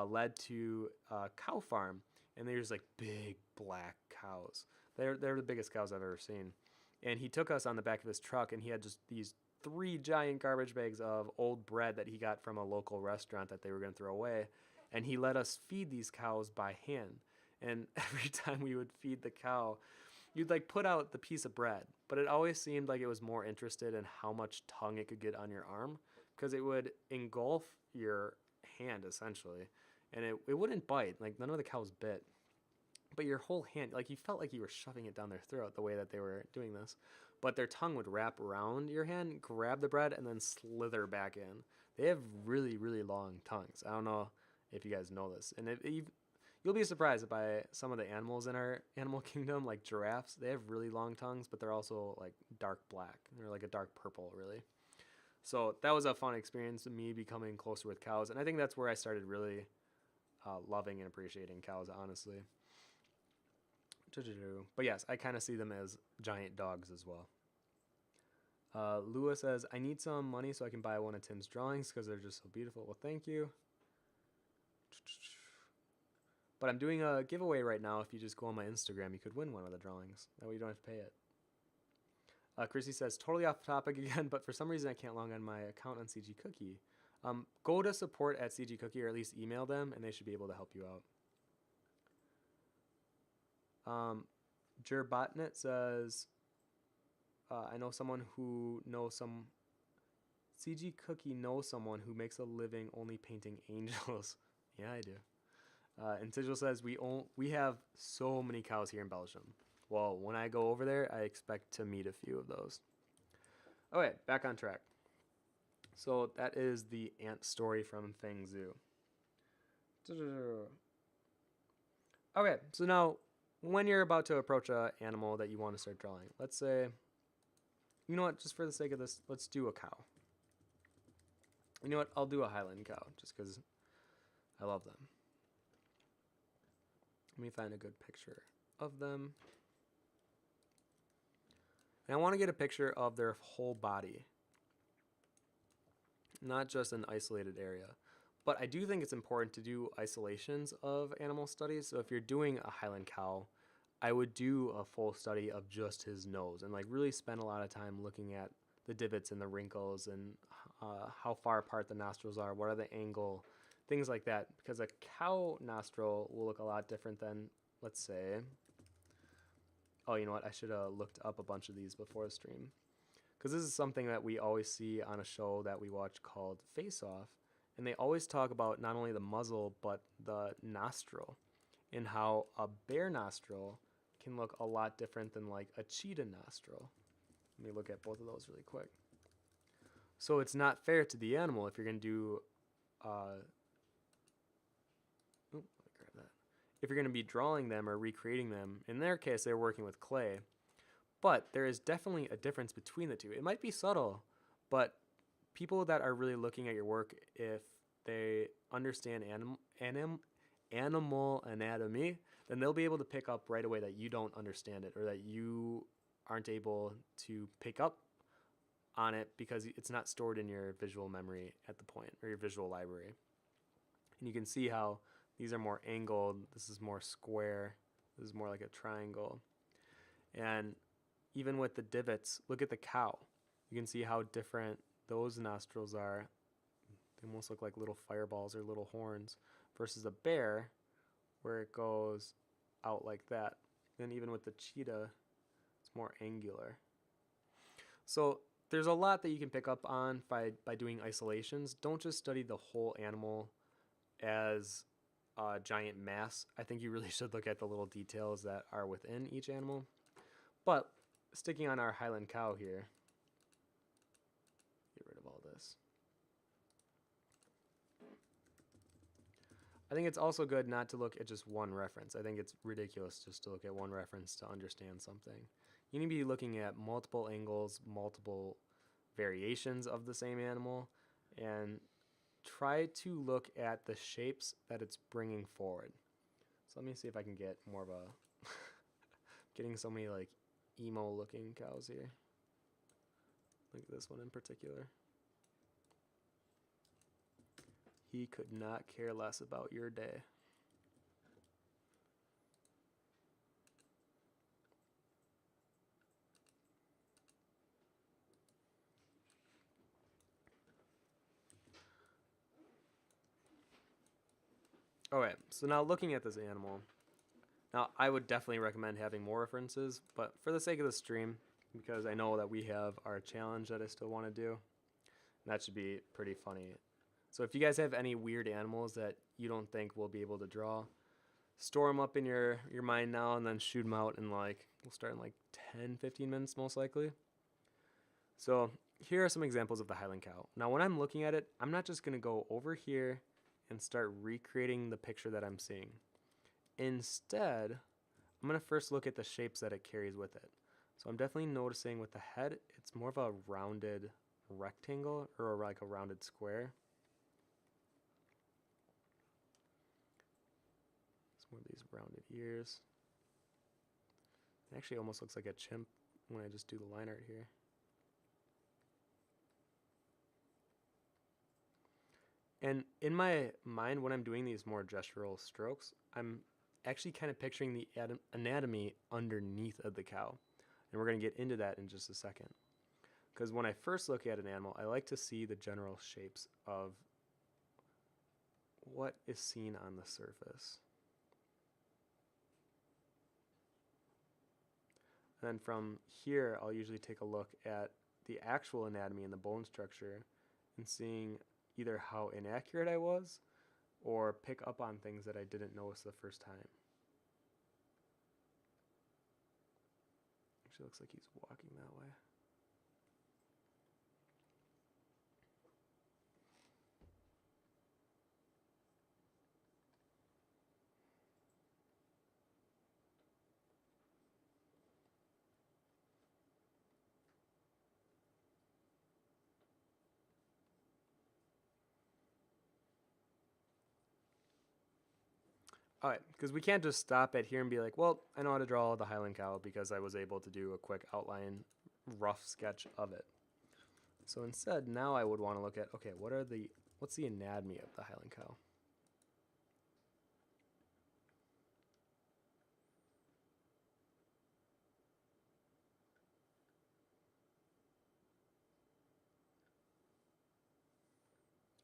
led to a cow farm. And there's like big black cows. They're the biggest cows I've ever seen. And he took us on the back of his truck, and he had just these 3 giant garbage bags of old bread that he got from a local restaurant that they were going to throw away. And he let us feed these cows by hand. And every time we would feed the cow, you'd like put out the piece of bread, but it always seemed like it was more interested in how much tongue it could get on your arm, because it would engulf your hand essentially, and it wouldn't bite. Like none of the cows bit, but your whole hand, like you felt like you were shoving it down their throat the way that they were doing this. But their tongue would wrap around your hand, grab the bread, and then slither back in. They have really, really long tongues. I don't know if you guys know this. And you'll be surprised by some of the animals in our animal kingdom, like giraffes. They have really long tongues, but they're also like dark black. They're like a dark purple, really. So that was a fun experience of me becoming closer with cows. And I think that's where I started really loving and appreciating cows, honestly. But yes, I kind of see them as giant dogs as well. Lua says, I need some money so I can buy one of Tim's drawings because they're just so beautiful. Well, thank you. But I'm doing a giveaway right now. If you just go on my Instagram, you could win one of the drawings. That way you don't have to pay it. Chrissy says, totally off topic again, but for some reason I can't log on my account on CG Cookie. Go to support at CG Cookie, or at least email them, and they should be able to help you out. Jerbotnet says, I know someone who knows some CG Cookie knows someone who makes a living only painting angels. Yeah, I do. And Sigil says we have so many cows here in Belgium. Well, when I go over there, I expect to meet a few of those. Okay, back on track. So that is the ant story from Feng Zhu. Okay, so now when you're about to approach an animal that you want to start drawing, let's say, you know what, just for the sake of this, let's do a cow. You know what, I'll do a Highland cow just because I love them. Let me find a good picture of them. And I want to get a picture of their whole body, not just an isolated area. But I do think it's important to do isolations of animal studies. So if you're doing a Highland cow, I would do a full study of just his nose and like really spend a lot of time looking at the divots and the wrinkles and how far apart the nostrils are, what are the angle, things like that. Because a cow nostril will look a lot different than, let's say, oh, you know what? I should have looked up a bunch of these before the stream. Because this is something that we always see on a show that we watch called Face Off. And they always talk about not only the muzzle, but the nostril. And how a bear nostril can look a lot different than like a cheetah nostril. Let me look at both of those really quick. So it's not fair to the animal if you're going to do... let me grab that. If you're going to be drawing them or recreating them, in their case, they're working with clay. But there is definitely a difference between the two. It might be subtle, but people that are really looking at your work, if they understand animal anatomy, then they'll be able to pick up right away that you don't understand it or that you aren't able to pick up on it because it's not stored in your visual memory at the point or your visual library. And you can see how these are more angled. This is more square. This is more like a triangle. And even with the divots, look at the cow. You can see how different those nostrils are. They almost look like little fireballs or little horns versus a bear where it goes out like that. And even with the cheetah, it's more angular. So there's a lot that you can pick up on by doing isolations. Don't just study the whole animal as a giant mass. I think you really should look at the little details that are within each animal. But sticking on our Highland cow here, get rid of all this. I think it's also good not to look at just one reference. I think it's ridiculous just to look at one reference to understand something. You need to be looking at multiple angles, multiple variations of the same animal, and try to look at the shapes that it's bringing forward. So let me see if I can get more of a... getting so many like emo looking cows here. Look at this one in particular. He could not care less about your day. Alright, so now looking at this animal, now I would definitely recommend having more references, but for the sake of the stream, because I know that we have our challenge that I still want to do, that should be pretty funny. So if you guys have any weird animals that you don't think we'll be able to draw, store them up in your mind now and then shoot them out in like, we'll start in like 10-15 minutes most likely. So here are some examples of the Highland cow. Now when I'm looking at it, I'm not just going to go over here and start recreating the picture that I'm seeing. Instead, I'm going to first look at the shapes that it carries with it. So I'm definitely noticing with the head, it's more of a rounded rectangle or like a rounded square. It's more of these rounded ears. It actually almost looks like a chimp when I just do the line art here. And in my mind, when I'm doing these more gestural strokes, I'm actually kind of picturing the anatomy underneath of the cow. And we're going to get into that in just a second. Because when I first look at an animal, I like to see the general shapes of what is seen on the surface. And then from here, I'll usually take a look at the actual anatomy and the bone structure and seeing either how inaccurate I was or pick up on things that I didn't notice the first time. Actually looks like he's walking that way. All right, because we can't just stop at here and be like, well, I know how to draw the Highland Cow because I was able to do a quick outline, rough sketch of it. So instead, now I would want to look at, okay, what's the anatomy of the Highland Cow?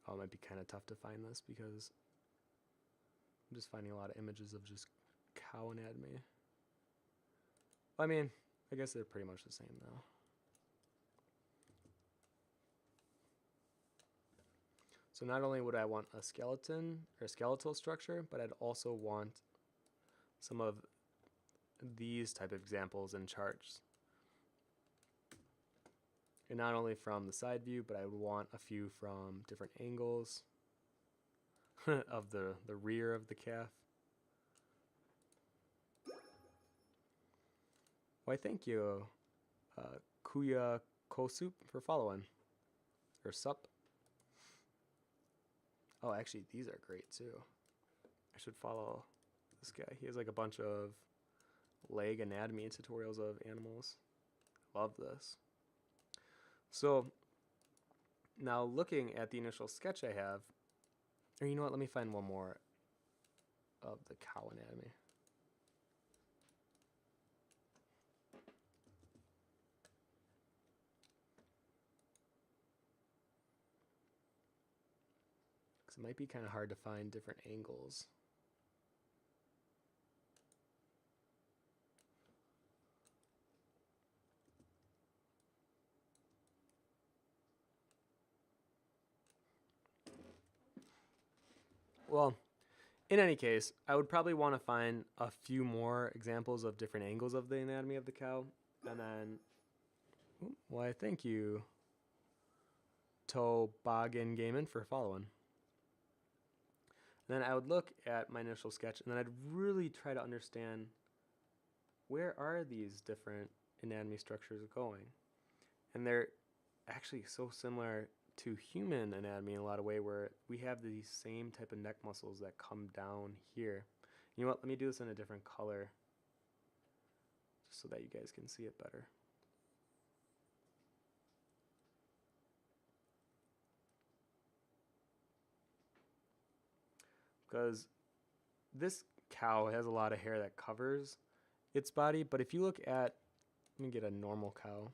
Oh, it might be kind of tough to find this because I'm just finding a lot of images of just cow anatomy. I mean, I guess they're pretty much the same though. So not only would I want a skeleton or a skeletal structure, but I'd also want some of these type of examples in charts. And not only from the side view, but I would want a few from different angles of the rear of the calf. Why, thank you, Kuya Kosup, for following. Or sup. Oh, actually, these are great too. I should follow this guy. He has like a bunch of leg anatomy tutorials of animals. Love this. So now looking at the initial sketch I have, or you know what, let me find one more of the cow anatomy. Because it might be kind of hard to find different angles. Well, in any case, I would probably want to find a few more examples of different angles of the anatomy of the cow. And then, why, thank you, Toboggan Gaiman, for following. And then I would look at my initial sketch and then I'd really try to understand where are these different anatomy structures going. And they're actually so similar to human anatomy in a lot of ways, where we have these same type of neck muscles that come down here. You know what, let me do this in a different color just so that you guys can see it better. Because this cow has a lot of hair that covers its body, but if you look at, let me get a normal cow.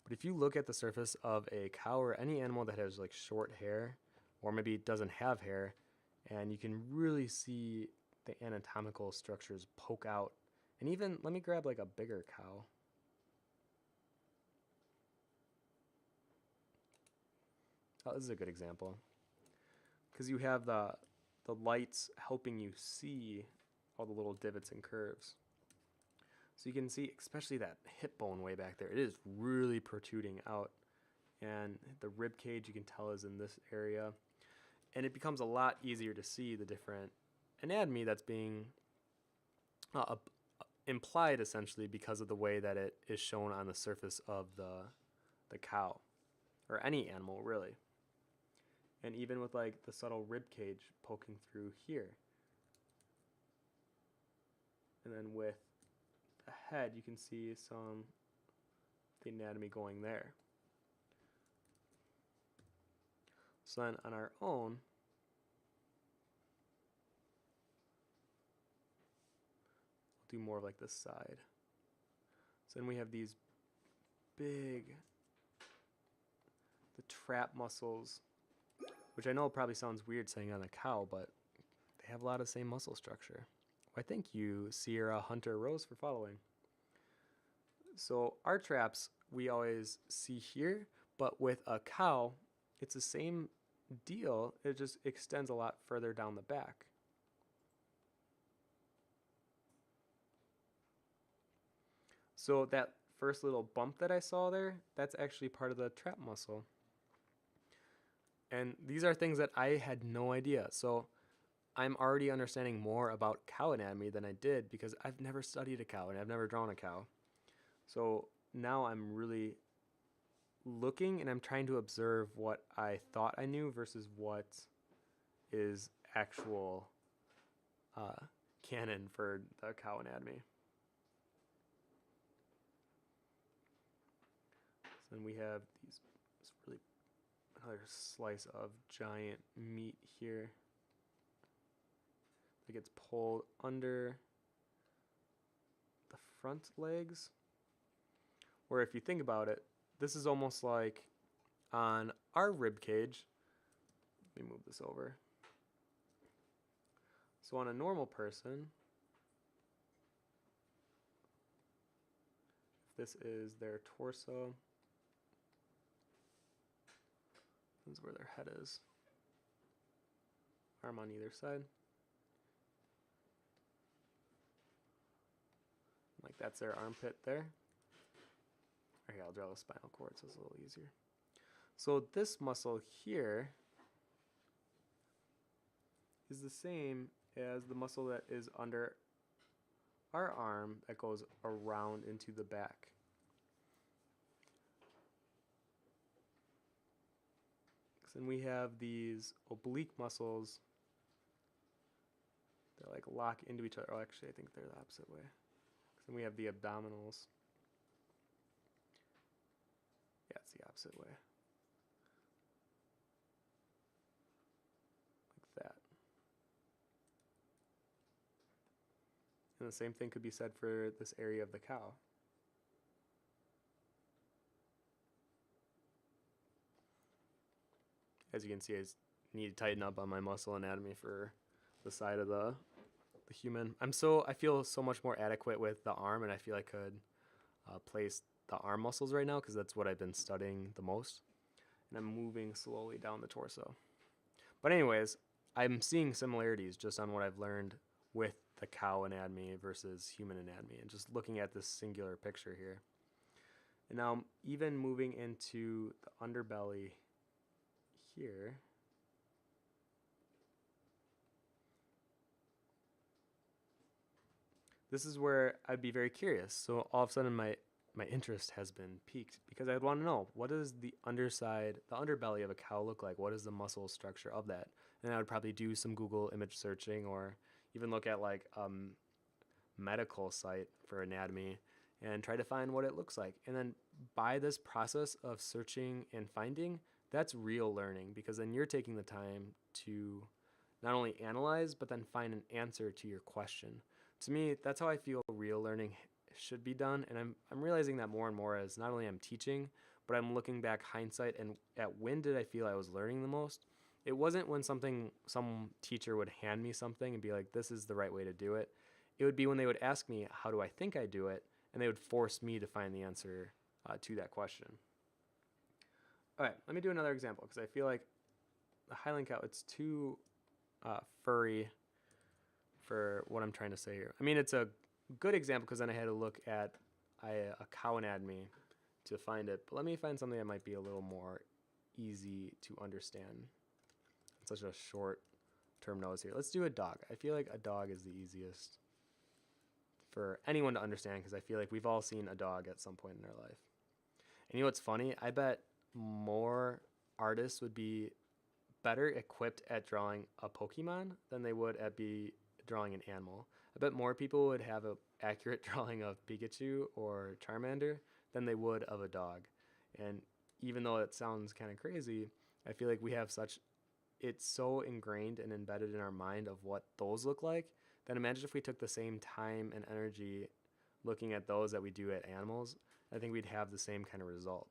But if you look at the surface of a cow or any animal that has like short hair, or maybe doesn't have hair, and you can really see the anatomical structures poke out. And even, let me grab like a bigger cow. Oh, this is a good example. Because you have the lights helping you see all the little divots and curves. So you can see, especially that hip bone way back there, it is really protruding out. And the rib cage, you can tell, is in this area. And it becomes a lot easier to see the different anatomy that's being implied, essentially, because of the way that it is shown on the surface of the cow, or any animal, really. And even with like the subtle rib cage poking through here. And then with the head, you can see some the anatomy going there. So then on our own, we'll do more of like this side. So then we have these big, the trap muscles, which I know probably sounds weird saying on a cow, but they have a lot of the same muscle structure. Why, thank you, Sierra Hunter Rose, for following. So our traps we always see here, but with a cow, it's the same deal. It just extends a lot further down the back. So that first little bump that I saw there, that's actually part of the trap muscle. And these are things that I had no idea. So I'm already understanding more about cow anatomy than I did because I've never studied a cow and I've never drawn a cow. So now I'm really looking and I'm trying to observe what I thought I knew versus what is actual canon for the cow anatomy. So then we have this really another slice of giant meat here that gets pulled under the front legs. Where if you think about it, this is almost like on our rib cage. Let me move this over. So on a normal person, this is their torso. This is where their head is. Arm on either side. Like that's their armpit there. Okay, I'll draw the spinal cord so it's a little easier. So this muscle here is the same as the muscle that is under our arm that goes around into the back. Then we have these oblique muscles that like lock into each other. Oh, actually, I think they're the opposite way. Then we have the abdominals. Yeah, it's the opposite way. Like that. And the same thing could be said for this area of the cow. As you can see, I need to tighten up on my muscle anatomy for the side of the human. I feel so much more adequate with the arm, and I feel I could place the arm muscles right now because that's what I've been studying the most. And I'm moving slowly down the torso. But anyways, I'm seeing similarities just on what I've learned with the cow anatomy versus human anatomy, and just looking at this singular picture here. And now I'm even moving into the underbelly here. This is where I'd be very curious. So all of a sudden my interest has been piqued because I'd want to know, what does the underside, the underbelly of a cow look like? What is the muscle structure of that? And I would probably do some Google image searching or even look at like medical site for anatomy and try to find what it looks like. And then by this process of searching and finding, that's real learning, because then you're taking the time to not only analyze, but then find an answer to your question. To me, that's how I feel real learning should be done. And I'm realizing that more and more as not only I'm teaching, but I'm looking back hindsight and at when did I feel I was learning the most. It wasn't when some teacher would hand me something and be like, this is the right way to do it. It would be when they would ask me, how do I think I do it? And they would force me to find the answer to that question. All right, let me do another example because I feel like the Highland Cow, it's too furry for what I'm trying to say here. I mean, it's a good example because then I had to look at a cow anatomy to find it. But let me find something that might be a little more easy to understand. It's such a short term nose here. Let's do a dog. I feel like a dog is the easiest for anyone to understand because I feel like we've all seen a dog at some point in our life. And you know what's funny? I bet more artists would be better equipped at drawing a Pokemon than they would at drawing an animal. I bet more people would have an accurate drawing of Pikachu or Charmander than they would of a dog. And even though it sounds kind of crazy, I feel like we have it's so ingrained and embedded in our mind of what those look like, that imagine if we took the same time and energy looking at those that we do at animals, I think we'd have the same kind of result.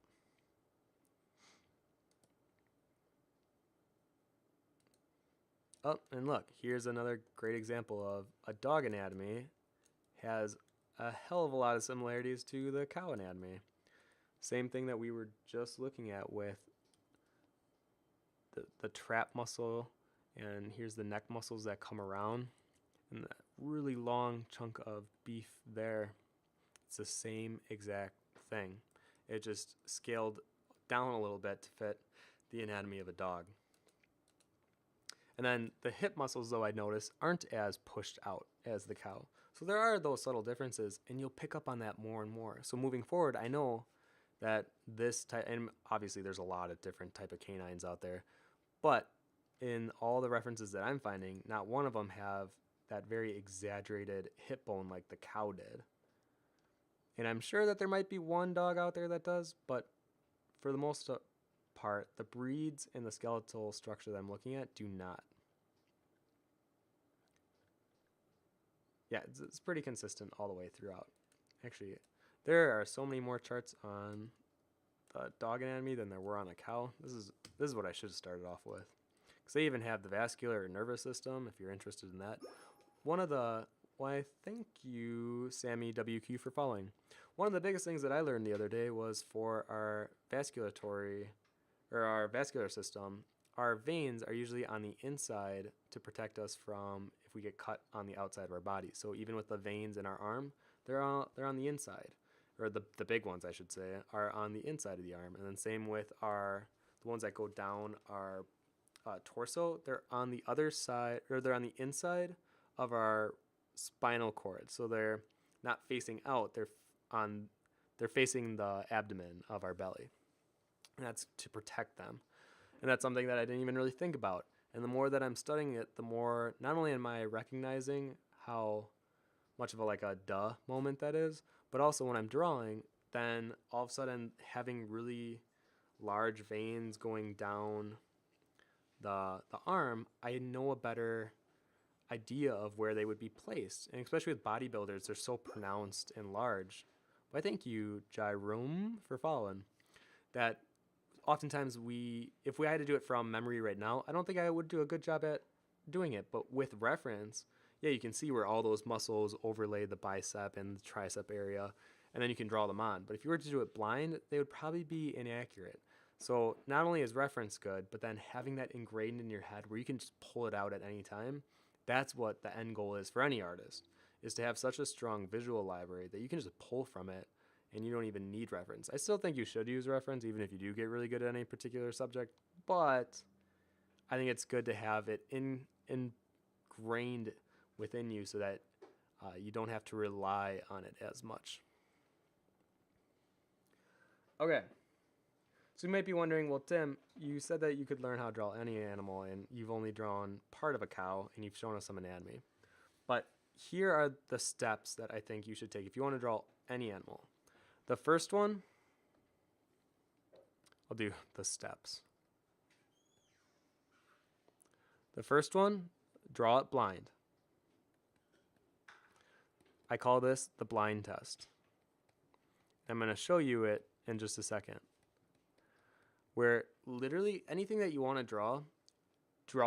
Oh, and look, here's another great example of a dog anatomy has a hell of a lot of similarities to the cow anatomy. Same thing that we were just looking at with the trap muscle, and here's the neck muscles that come around, and that really long chunk of beef there. It's the same exact thing. It just scaled down a little bit to fit the anatomy of a dog. And then the hip muscles, though, I notice, aren't as pushed out as the cow. So there are those subtle differences, and you'll pick up on that more and more. So moving forward, I know that this type, and obviously there's a lot of different type of canines out there, but in all the references that I'm finding, not one of them have that very exaggerated hip bone like the cow did. And I'm sure that there might be one dog out there that does, but for the most part, the breeds and the skeletal structure that I'm looking at do not. Yeah, it's pretty consistent all the way throughout. Actually, there are so many more charts on the dog anatomy than there were on a cow. This is what I should have started off with. Because they even have the vascular nervous system, if you're interested in that. Why, thank you, Sammy WQ, for following. One of the biggest things that I learned the other day was for our vascular system, our veins are usually on the inside to protect us from if we get cut on the outside of our body. So even with the veins in our arm, they're on the inside, or the big ones, I should say, are on the inside of the arm. And then same with the ones that go down our torso, they're on the other side, or they're on the inside of our spinal cord. So they're not facing out, they're facing the abdomen of our belly. And that's to protect them. And that's something that I didn't even really think about. And the more that I'm studying it, the more not only am I recognizing how much of a duh moment that is, but also when I'm drawing, then all of a sudden having really large veins going down the arm, I know a better idea of where they would be placed. And especially with bodybuilders, they're so pronounced and large. But thank you, Jerome, for following. That oftentimes if we had to do it from memory right now, I don't think I would do a good job at doing it. But with reference, yeah, you can see where all those muscles overlay the bicep and the tricep area, and then you can draw them on. But if you were to do it blind, they would probably be inaccurate. So not only is reference good, but then having that ingrained in your head where you can just pull it out at any time, that's what the end goal is for any artist, is to have such a strong visual library that you can just pull from it and you don't even need reference. I still think you should use reference even if you do get really good at any particular subject, but I think it's good to have it ingrained within you so that you don't have to rely on it as much. Okay. So you might be wondering, well, Tim, you said that you could learn how to draw any animal, and you've only drawn part of a cow, and you've shown us some anatomy. But here are the steps that I think you should take if you want to draw any animal. The first one, I'll do the steps. The first one, draw it blind. I call this the blind test. I'm going to show you it in just a second. Where literally anything that you want to draw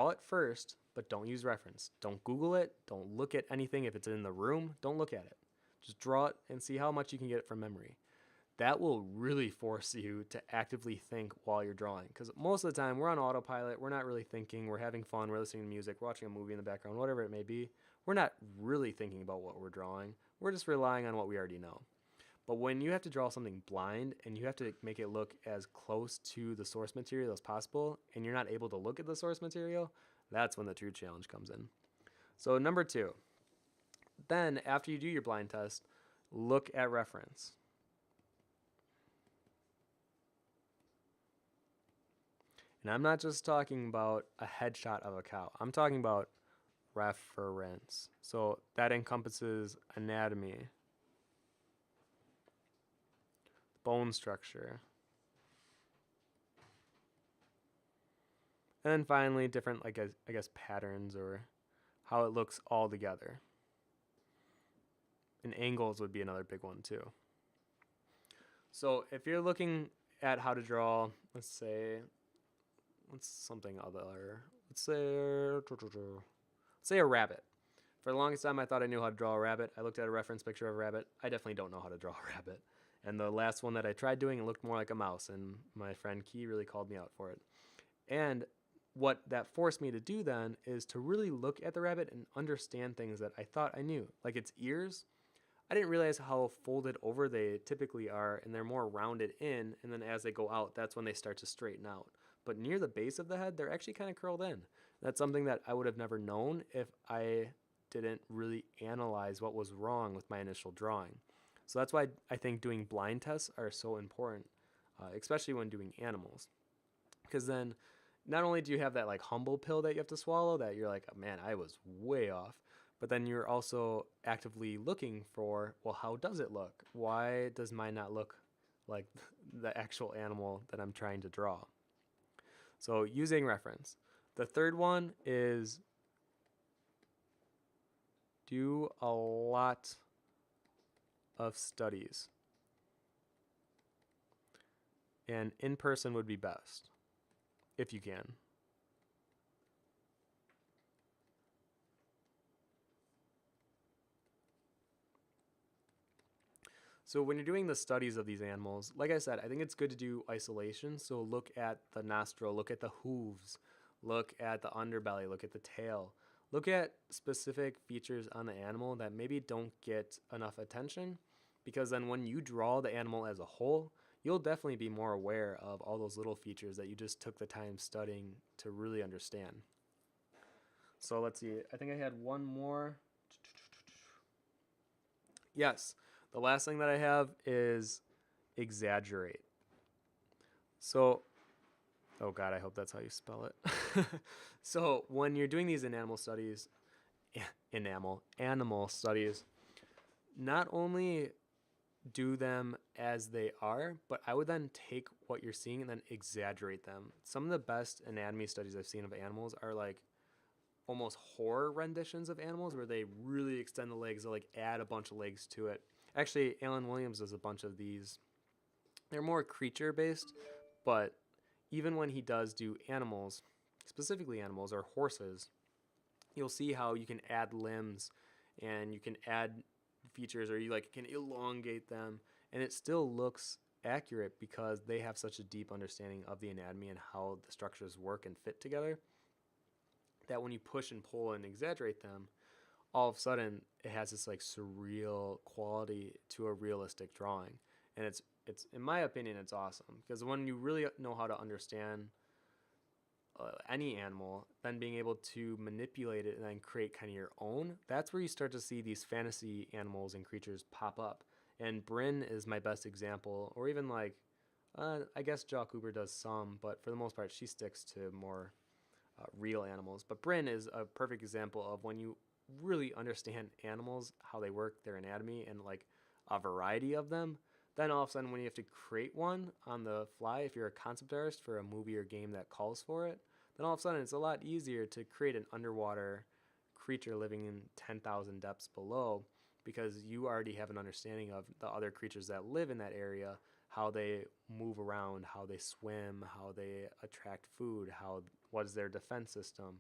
it first, but don't use reference. Don't Google it. Don't look at anything. If it's in the room, don't look at it. Just draw it and see how much you can get it from memory. That will really force you to actively think while you're drawing. Because most of the time, we're on autopilot. We're not really thinking. We're having fun. We're listening to music. We're watching a movie in the background, whatever it may be. We're not really thinking about what we're drawing. We're just relying on what we already know. But when you have to draw something blind and you have to make it look as close to the source material as possible, and you're not able to look at the source material, that's when the true challenge comes in. So number 2, then after you do your blind test, look at reference. And I'm not just talking about a headshot of a cow. I'm talking about reference. So that encompasses anatomy, bone structure, and then finally different, I guess patterns or how it looks all together. And angles would be another big one too. So if you're looking at how to draw, let's say a rabbit. For the longest time, I thought I knew how to draw a rabbit. I looked at a reference picture of a rabbit. I definitely don't know how to draw a rabbit. And the last one that I tried doing, it looked more like a mouse, and my friend Key really called me out for it. And what that forced me to do then is to really look at the rabbit and understand things that I thought I knew, like its ears. I didn't realize how folded over they typically are, and they're more rounded in, and then as they go out, that's when they start to straighten out. But near the base of the head, they're actually kind of curled in. That's something that I would have never known if I didn't really analyze what was wrong with my initial drawing. So that's why I think doing blind tests are so important, especially when doing animals. Because then not only do you have that like humble pill that you have to swallow that you're like, oh, man, I was way off, but then you're also actively looking for, well, how does it look? Why does mine not look like the actual animal that I'm trying to draw? So using reference. The third one is do a lot of studies. And in person would be best, if you can. So when you're doing the studies of these animals, like I said, I think it's good to do isolation. So look at the nostril, look at the hooves, look at the underbelly, look at the tail. Look at specific features on the animal that maybe don't get enough attention, because then when you draw the animal as a whole, you'll definitely be more aware of all those little features that you just took the time studying to really understand. So let's see, I think I had one more. Yes, the last thing that I have is exaggerate. So, oh God, I hope that's how you spell it. So when you're doing these animal studies, animal studies, not only do them as they are, but I would then take what you're seeing and then exaggerate them. Some of the best anatomy studies I've seen of animals are like almost horror renditions of animals where they really extend the legs, they'll like add a bunch of legs to it. Actually, Alan Williams does a bunch of these. They're more creature based, but even when he does do animals, specifically animals or horses, you'll see how you can add limbs and you can add features, or you like can elongate them, and it still looks accurate because they have such a deep understanding of the anatomy and how the structures work and fit together, that when you push and pull and exaggerate them, all of a sudden it has this like surreal quality to a realistic drawing. And it's in my opinion, it's awesome because when you really know how to understand any animal, then being able to manipulate it and then create kind of your own, that's where you start to see these fantasy animals and creatures pop up. And Bryn is my best example, or even like, I guess Jaw Cooper does some, but for the most part, she sticks to more real animals. But Bryn is a perfect example of when you really understand animals, how they work, their anatomy, and like a variety of them. Then all of a sudden, when you have to create one on the fly, if you're a concept artist for a movie or game that calls for it, then all of a sudden it's a lot easier to create an underwater creature living in 10,000 depths below, because you already have an understanding of the other creatures that live in that area, how they move around, how they swim, how they attract food, what is their defense system,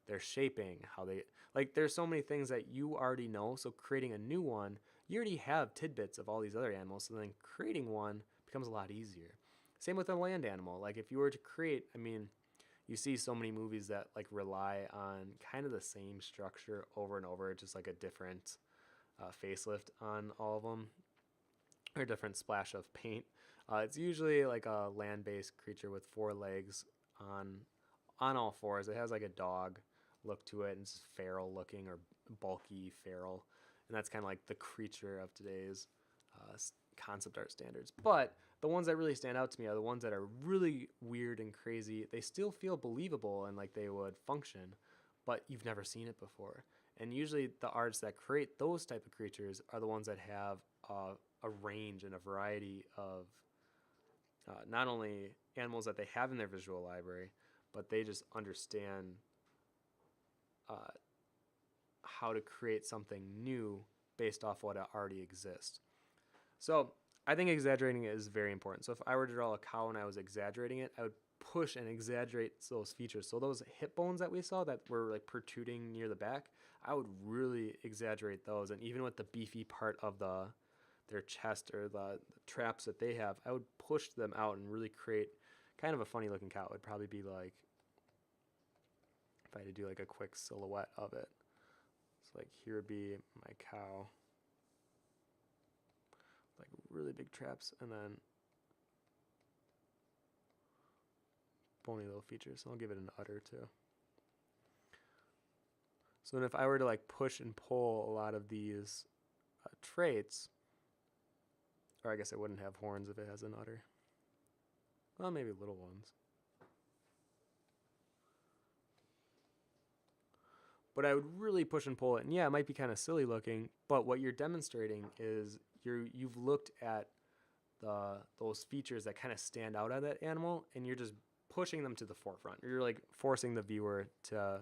their shaping, how they like there's so many things that you already know. So creating a new one, you already have tidbits of all these other animals, so then creating one becomes a lot easier. Same with a land animal. Like if you were to create, I mean, you see so many movies that like rely on kind of the same structure over and over, just like a different facelift on all of them, or a different splash of paint. It's usually like a land-based creature with four legs on all fours. It has like a dog look to it, and it's feral looking or bulky feral, and that's kind of like the creature of today's concept art standards. But the ones that really stand out to me are the ones that are really weird and crazy. They still feel believable and like they would function, but you've never seen it before. And usually the artists that create those type of creatures are the ones that have a range and a variety of not only animals that they have in their visual library, but they just understand how to create something new based off what already exists. So I think exaggerating is very important. So if I were to draw a cow and I was exaggerating it, I would push and exaggerate those features. So those hip bones that we saw that were like protruding near the back, I would really exaggerate those. And even with the beefy part of their chest or the traps that they have, I would push them out and really create kind of a funny looking cow. It would probably be like, if I had to do like a quick silhouette of it. So like here would be my cow, like really big traps, and then bony little features. I'll give it an udder too. So then if I were to like push and pull a lot of these traits, or I guess it wouldn't have horns if it has an udder. Well, maybe little ones. But I would really push and pull it. And yeah, it might be kind of silly looking, but what you're demonstrating is you've looked at those features that kind of stand out of that animal, and you're just pushing them to the forefront. You're like forcing the viewer to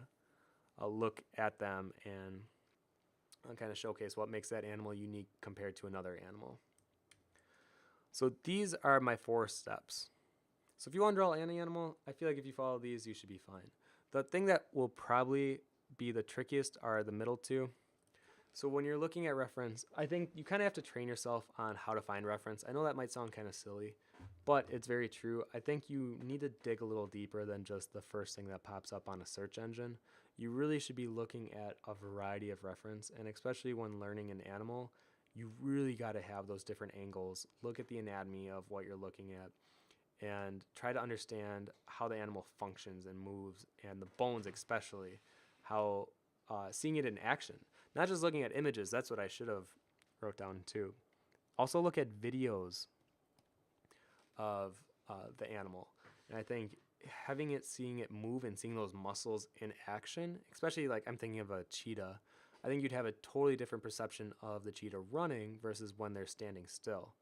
look at them and kind of showcase what makes that animal unique compared to another animal. So these are my 4 steps. So if you want to draw any animal, I feel like if you follow these, you should be fine. The thing that will probably be the trickiest are the middle 2. So when you're looking at reference, I think you kind of have to train yourself on how to find reference. I know that might sound kind of silly, but it's very true. I think you need to dig a little deeper than just the first thing that pops up on a search engine. You really should be looking at a variety of reference, and especially when learning an animal, you really got to have those different angles. Look at the anatomy of what you're looking at and try to understand how the animal functions and moves, and the bones especially, how seeing it in action. Not just looking at images, that's what I should have wrote down too. Also look at videos of the animal. And I think seeing it move and seeing those muscles in action, especially like I'm thinking of a cheetah, I think you'd have a totally different perception of the cheetah running versus when they're standing still.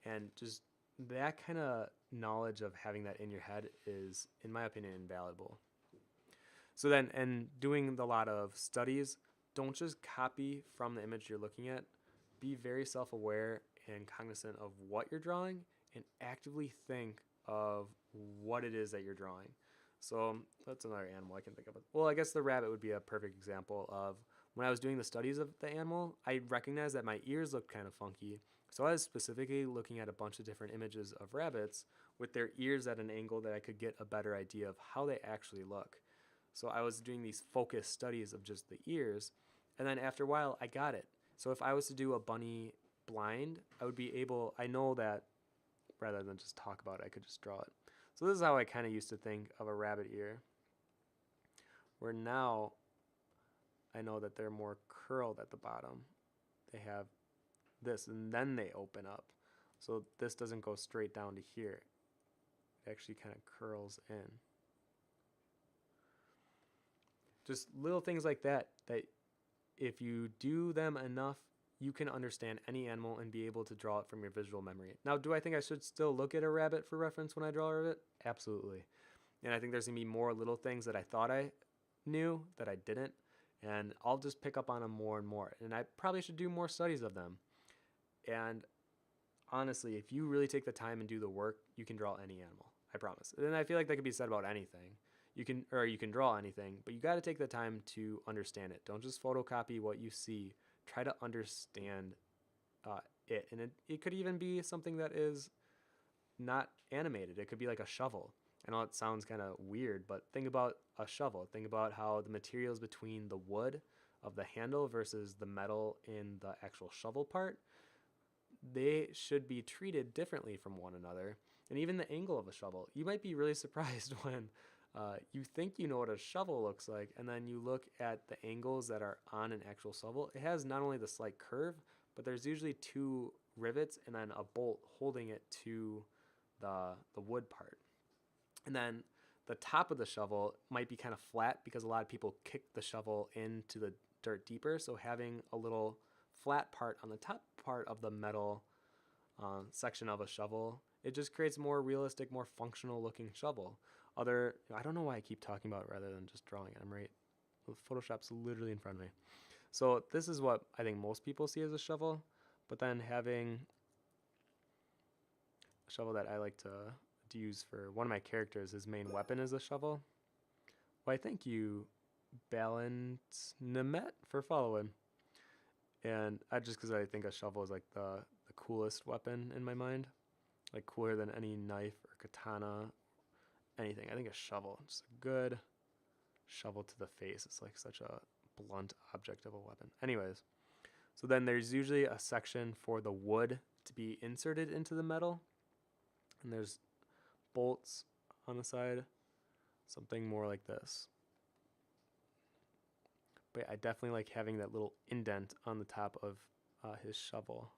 And just that kind of knowledge of having that in your head is, in my opinion, invaluable. So then, and doing a lot of studies, don't just copy from the image you're looking at. Be very self-aware and cognizant of what you're drawing, and actively think of what it is that you're drawing. So that's another animal I can think of. Well, I guess the rabbit would be a perfect example of when I was doing the studies of the animal, I recognized that my ears looked kind of funky. So I was specifically looking at a bunch of different images of rabbits with their ears at an angle that I could get a better idea of how they actually look. So I was doing these focused studies of just the ears, and then after a while, I got it. So if I was to do a bunny blind, I would be able, I know that rather than just talk about it, I could just draw it. So this is how I kind of used to think of a rabbit ear, where now I know that they're more curled at the bottom. They have this, and then they open up. So this doesn't go straight down to here. It actually kind of curls in. Just little things like that, that if you do them enough, you can understand any animal and be able to draw it from your visual memory. Now, do I think I should still look at a rabbit for reference when I draw a rabbit? Absolutely. And I think there's going to be more little things that I thought I knew that I didn't, and I'll just pick up on them more and more. And I probably should do more studies of them. And honestly, if you really take the time and do the work, you can draw any animal. I promise. And I feel like that could be said about anything. You can draw anything, but you got to take the time to understand it. Don't just photocopy what you see. Try to understand it. And it could even be something that is not animated. It could be like a shovel. I know it sounds kind of weird, but think about a shovel. Think about how the materials between the wood of the handle versus the metal in the actual shovel part, they should be treated differently from one another. And even the angle of a shovel. You might be really surprised when you think you know what a shovel looks like, and then you look at the angles that are on an actual shovel. It has not only the slight curve, but there's usually 2 rivets and then a bolt holding it to the wood part. And then the top of the shovel might be kind of flat because a lot of people kick the shovel into the dirt deeper. So having a little flat part on the top part of the metal section of a shovel, it just creates a more realistic, more functional looking shovel. I don't know why I keep talking about it rather than just drawing it. I'm right. Photoshop's literally in front of me. So this is what I think most people see as a shovel, but then having shovel that I like to use for one of my characters. His main weapon is a shovel. Why, thank you, Balance Nemet, for following. And just because I think a shovel is like the coolest weapon in my mind, like cooler than any knife or katana, anything. I think a shovel, just a good shovel to the face. It's like such a blunt object of a weapon. Anyways, so then there's usually a section for the wood to be inserted into the metal, and there's bolts on the side, something more like this. But I definitely like having that little indent on the top of his shovel.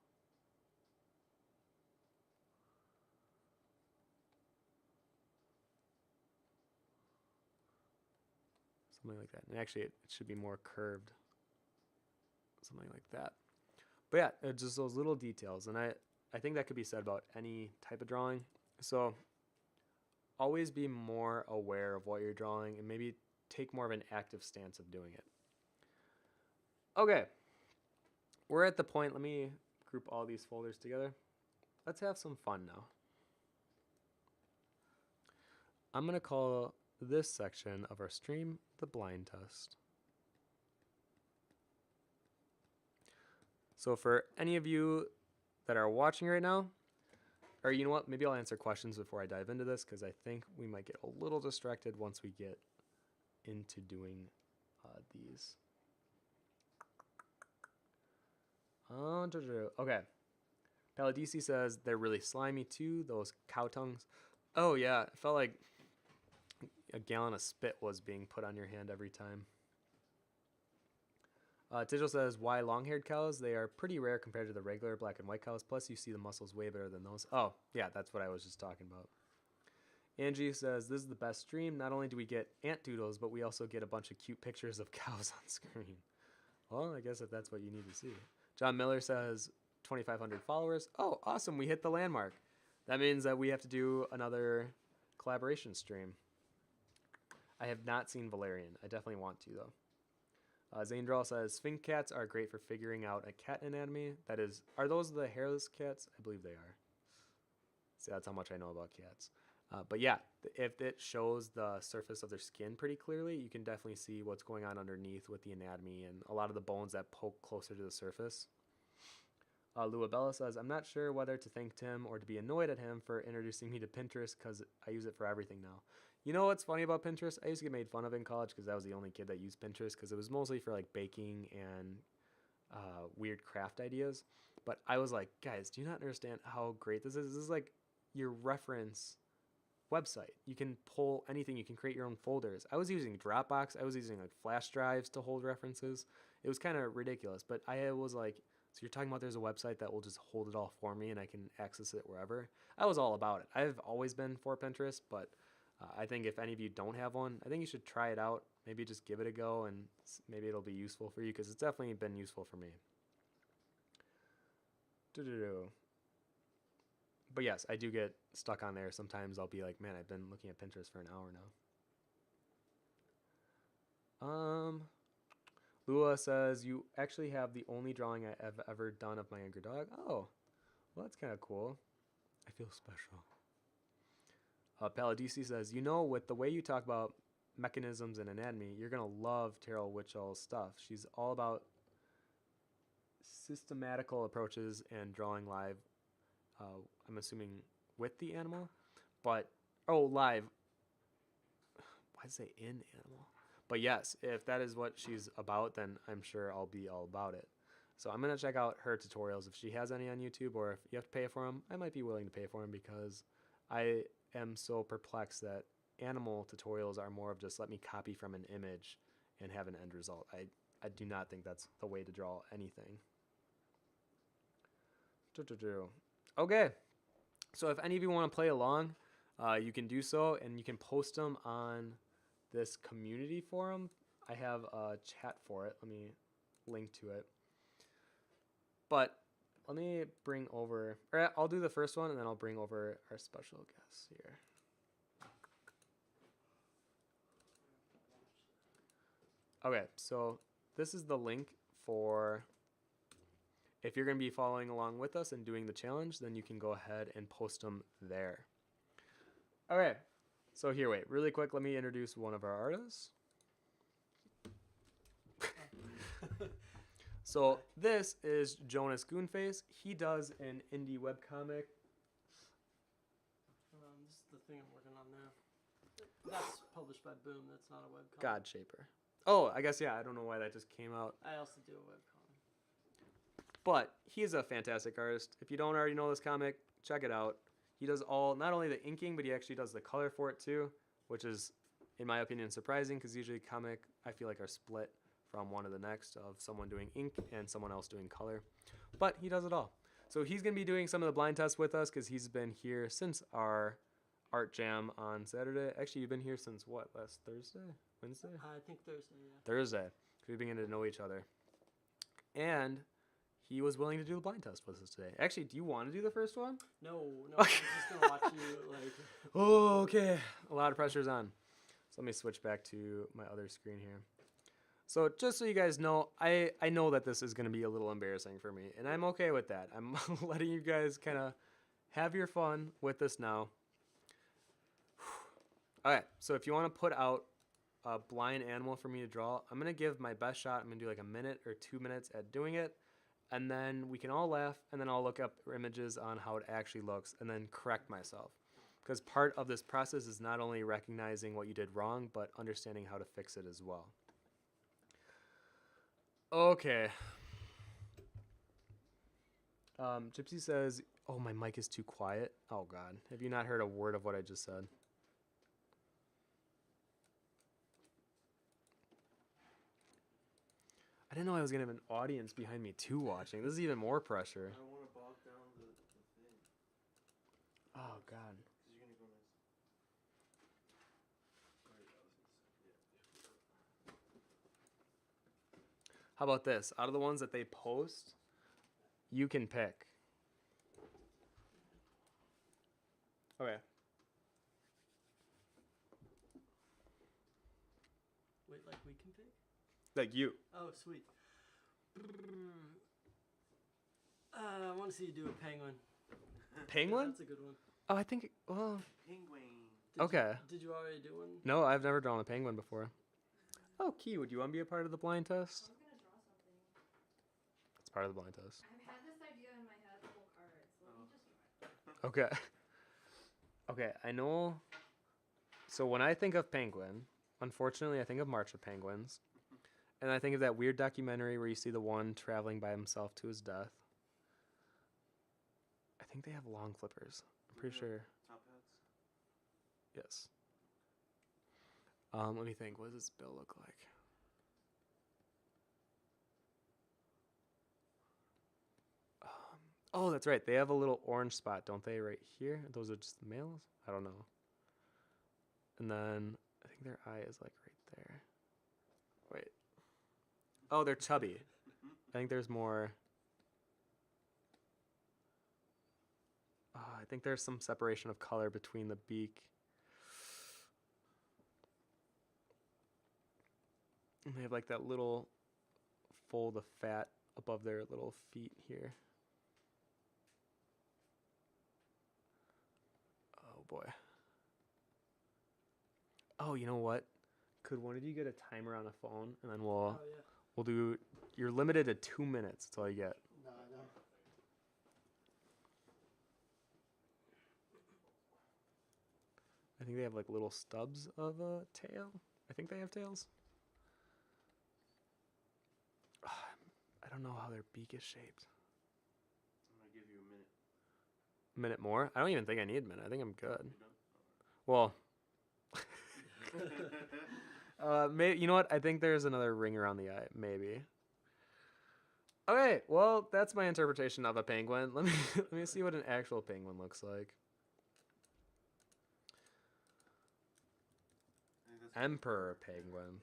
Something like that. And actually, it should be more curved. Something like that. But yeah, it's just those little details. And I think that could be said about any type of drawing. So always be more aware of what you're drawing and maybe take more of an active stance of doing it. Okay, we're at the point, let me group all these folders together. Let's have some fun now. I'm going to call this section of our stream the blind test. So for any of you that are watching right now, or you know what, maybe I'll answer questions before I dive into this, because I think we might get a little distracted once we get into doing these. Okay. Paladisi says they're really slimy too, those cow tongues. Oh yeah, it felt like a gallon of spit was being put on your hand every time. Tigel says, why long-haired cows? They are pretty rare compared to the regular black and white cows. Plus, you see the muscles way better than those. Oh, yeah, that's what I was just talking about. Angie says, this is the best stream. Not only do we get ant doodles, but we also get a bunch of cute pictures of cows on screen. Well, I guess if that's what you need to see. John Miller says, 2,500 followers. Oh, awesome. We hit the landmark. That means that we have to do another collaboration stream. I have not seen Valerian. I definitely want to, though. Zaindral says, Sphinx cats are great for figuring out a cat anatomy. That is, are those the hairless cats? I believe they are. See, that's how much I know about cats. But yeah, if it shows the surface of their skin pretty clearly, you can definitely see what's going on underneath with the anatomy and a lot of the bones that poke closer to the surface. Luabella says, I'm not sure whether to thank Tim or to be annoyed at him for introducing me to Pinterest because I use it for everything now. You know what's funny about Pinterest? I used to get made fun of in college because I was the only kid that used Pinterest because it was mostly for like baking and weird craft ideas. But I was like, guys, do you not understand how great this is? This is like your reference website. You can pull anything. You can create your own folders. I was using Dropbox. I was using like flash drives to hold references. It was kind of ridiculous. But I was like, so you're talking about there's a website that will just hold it all for me and I can access it wherever? I was all about it. I've always been for Pinterest, but I think if any of you don't have one, I think you should try it out. Maybe just give it a go and maybe it'll be useful for you because it's definitely been useful for me. But yes, I do get stuck on there. Sometimes I'll be like, man, I've been looking at Pinterest for an hour now. Lua says, you actually have the only drawing I have ever done of my younger dog. Oh, well, that's kind of cool. I feel special. Paladisi says, you know, with the way you talk about mechanisms and anatomy, you're going to love Terrell Witchell's stuff. She's all about systematical approaches and drawing live, I'm assuming with the animal. But, oh, live. Why did I say in animal? But yes, if that is what she's about, then I'm sure I'll be all about it. So I'm going to check out her tutorials if she has any on YouTube, or if you have to pay for them, I might be willing to pay for them because I am so perplexed that animal tutorials are more of just let me copy from an image and have an end result. I do not think that's the way to draw anything. Okay, so if any of you want to play along, you can do so, and you can post them on this community forum. I have a chat for it. Let me link to it. But let me bring over, or I'll do the first one and then I'll bring over our special guests here. Okay, so this is the link for if you're going to be following along with us and doing the challenge, then you can go ahead and post them there. Okay, so here, wait, really quick, let me introduce one of our artists. So this is Jonas Goonface. He does an indie webcomic. This is the thing I'm working on now. That's published by Boom. That's not a webcomic. God Shaper. Oh, I guess, yeah, I don't know why that just came out. I also do a webcomic. But he's a fantastic artist. If you don't already know this comic, check it out. He does not only the inking, but he actually does the color for it too, which is, in my opinion, surprising because usually comic, I feel like, are split from one to the next of someone doing ink and someone else doing color. But he does it all. So he's going to be doing some of the blind tests with us because he's been here since our art jam on Saturday. Actually, you've been here since what, last Thursday? Wednesday? I think Thursday, yeah. Thursday. We've been getting to know each other. And he was willing to do the blind test with us today. Actually, do you want to do the first one? No, I'm just going to watch you, like... Oh, okay. A lot of pressure's on. So let me switch back to my other screen here. So just so you guys know, I know that this is going to be a little embarrassing for me, and I'm okay with that. I'm letting you guys kind of have your fun with this now. Okay, so if you want to put out a blind animal for me to draw, I'm going to give my best shot. I'm going to do like a minute or 2 minutes at doing it, and then we can all laugh, and then I'll look up images on how it actually looks, and then correct myself. Because part of this process is not only recognizing what you did wrong, but understanding how to fix it as well. Okay. Gypsy says, oh, my mic is too quiet. Oh, God. Have you not heard a word of what I just said? I didn't know I was going to have an audience behind me, too, watching. This is even more pressure. I don't want to bog down the thing. Oh, God. Because you're going to go next. How about this? Out of the ones that they post, you can pick. Okay. Wait, like we can pick? Like you. Oh, sweet. I want to see you do a penguin. Penguin? That's a good one. Oh, I think, well. Penguin. Okay. Did you already do one? No, I've never drawn a penguin before. Oh, Key, would you want to be a part of the blind test? I'm gonna draw something. It's part of the blind test. I've had this idea in my head the whole card, so let me just try. Okay. Okay, I know. So when I think of penguin, unfortunately, I think of March of Penguins. And I think of that weird documentary where you see the one traveling by himself to his death. I think they have long flippers. I'm pretty sure. Top hats? Yes. Let me think. What does this bill look like? Oh, that's right. They have a little orange spot, don't they, right here? Those are just the males? I don't know. And then I think their eye is like right there. Wait. Oh, they're chubby. I think there's more. I think there's some separation of color between the beak. And they have like that little fold of fat above their little feet here. Oh boy. Oh, you know what? Could one of you get a timer on a phone and then Oh, yeah. we'll do, you're limited to 2 minutes. That's all you get. No, I know. I think they have like little stubs of a tail. I think they have tails. I don't know how their beak is shaped. I'm going to give you a minute. A minute more? I don't even think I need a minute. I think I'm good. You done? Well, maybe, you know what? I think there's another ring around the eye. Maybe. Okay, well, that's my interpretation of a penguin. Let me see what an actual penguin looks like. I think that's Emperor penguin.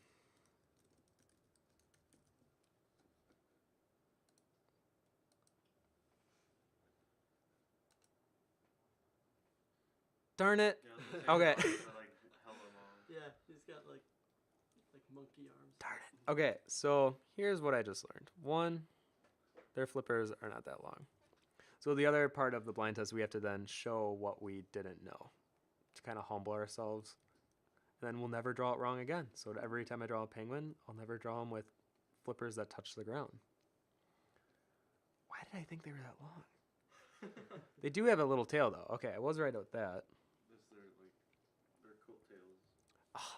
Darn it. Yeah, I was gonna Okay. say, they're, like, hella long. Yeah, he's got like monkey arms. Darn it. Okay, so here's what I just learned. 1, Their flippers are not that long. So the other part of the blind test, we have to then show what we didn't know to kind of humble ourselves. And then we'll never draw it wrong again. So every time I draw a penguin, I'll never draw them with flippers that touch the ground. Why did I think they were that long? They do have a little tail, though. Okay, I was right about that. This their cool tails. Oh,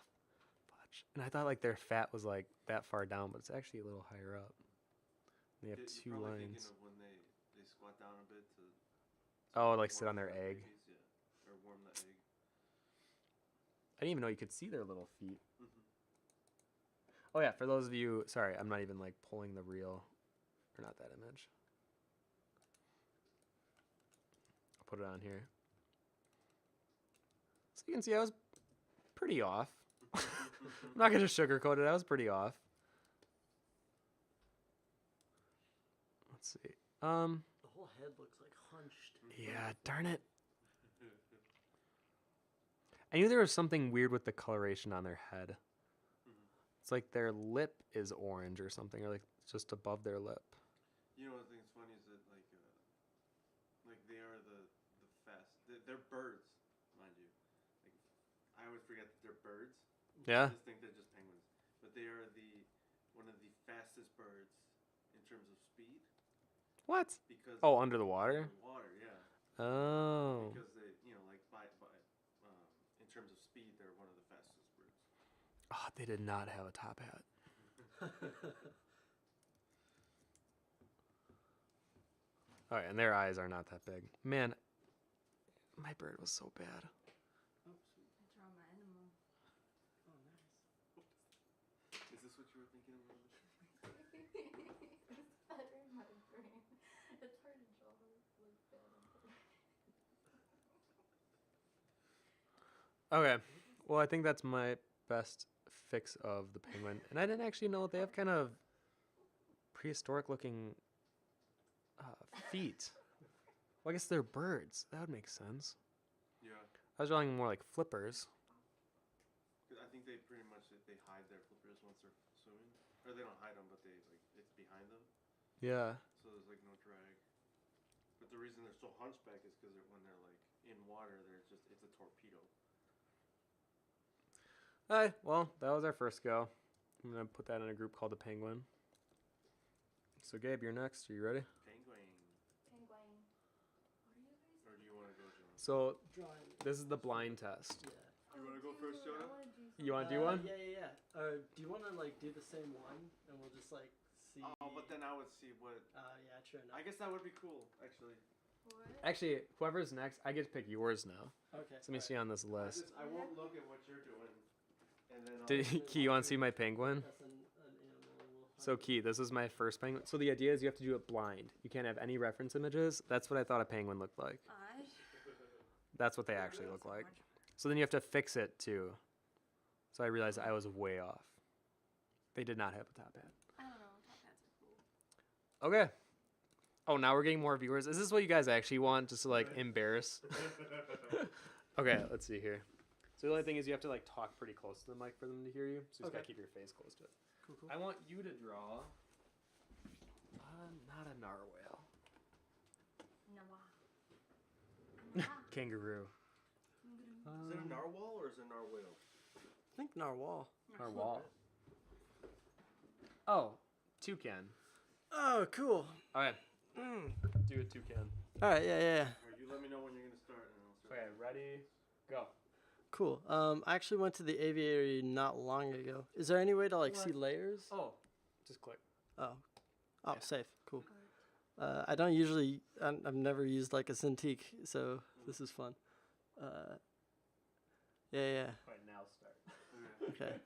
fudge. And I thought like their fat was like that far down, but it's actually a little higher up. They have two You're probably lines. thinking of when they squat down a bit to Oh, like sit warm on their up egg. babies, yeah, or warm the egg. I didn't even know you could see their little feet. Mm-hmm. Oh yeah, for those of you, sorry, I'm not even like pulling the reel, or not that image. I'll put it on here. So you can see I was pretty off. I'm not gonna sugarcoat it. I was pretty off. Let's see. The whole head looks like hunched. Yeah, darn it. I knew there was something weird with the coloration on their head. It's like their lip is orange or something, or like just above their lip. You know, the thing's funny is that like they are the fast. They're birds, mind you. Like I always forget that they're birds. Yeah. I just think they're just penguins, but they are one of the fastest birds in terms of speed. What? Because Oh, under the water? under the water, yeah. Oh. Because they, like in terms of speed, they're one of the fastest birds. Oh, they did not have a top hat. All right, and their eyes are not that big. Man, my bird was so bad. Oh, sweet. I draw my animal. Oh, nice. Is this what you were thinking of? It's better in my brain. It's hard to draw like that. Okay, well, I think that's my best fix of the penguin. And I didn't actually know they have kind of prehistoric-looking feet. Well, I guess they're birds. That would make sense. Yeah. I was drawing more like flippers. 'Cause I think they pretty much they hide their flippers once they're swimming, or they don't hide them, but it's behind them, Yeah. so there's like no drag. But the reason they're so hunchback is because when they're like in water, it's a torpedo. All right, well, that was our first go. I'm going to put that in a group called the Penguin. So, Gabe, you're next. Are you ready? Penguin. Penguin. What are you guys? Or do you want to go, John? So, Drawing. this is the blind test. Yeah. You wanna go first, Dude, I Jonah? wanna do You want to do Uh, one? Yeah. Do you want to like do the same one, and we'll just like see? Oh, but then I would see what. Yeah, true enough. I guess that would be cool, actually. What? Actually, whoever's next, I get to pick yours now. Okay. So let me see on this list. I won't look at what you're doing, and then. Key, you want to see my penguin? That's an animal. We'll So, Key, this is my first penguin. So, the idea is you have to do it blind. You can't have any reference images. That's what I thought a penguin looked like. That's what they actually look like. So, then you have to fix it, too. So, I realized I was way off. They did not have a top hat. I don't know. Top hats are cool. Okay. Oh, now we're getting more viewers. Is this what you guys actually want, just to like embarrass? Okay, let's see here. So the only thing is you have to like talk pretty close to the mic for them to hear you. So you just gotta keep your face close to it. Cool. I want you to draw. Not a narwhal. Nawa. Kangaroo. Is it a narwhal or is it a narwhal? I think narwhal. Narwhal. Oh, toucan. Oh, cool. All right, Mm. do a toucan. All right. Yeah. Alright, you let me know when you're gonna start, and I'll start. Okay, ready, go. Cool. I actually went to the aviary not long ago. Is there any way to like see What? layers? Oh, just click. Oh, Yeah. safe. Cool. I don't usually. I've never used like a Cintiq, so this is fun. Yeah. Right, now start. Okay.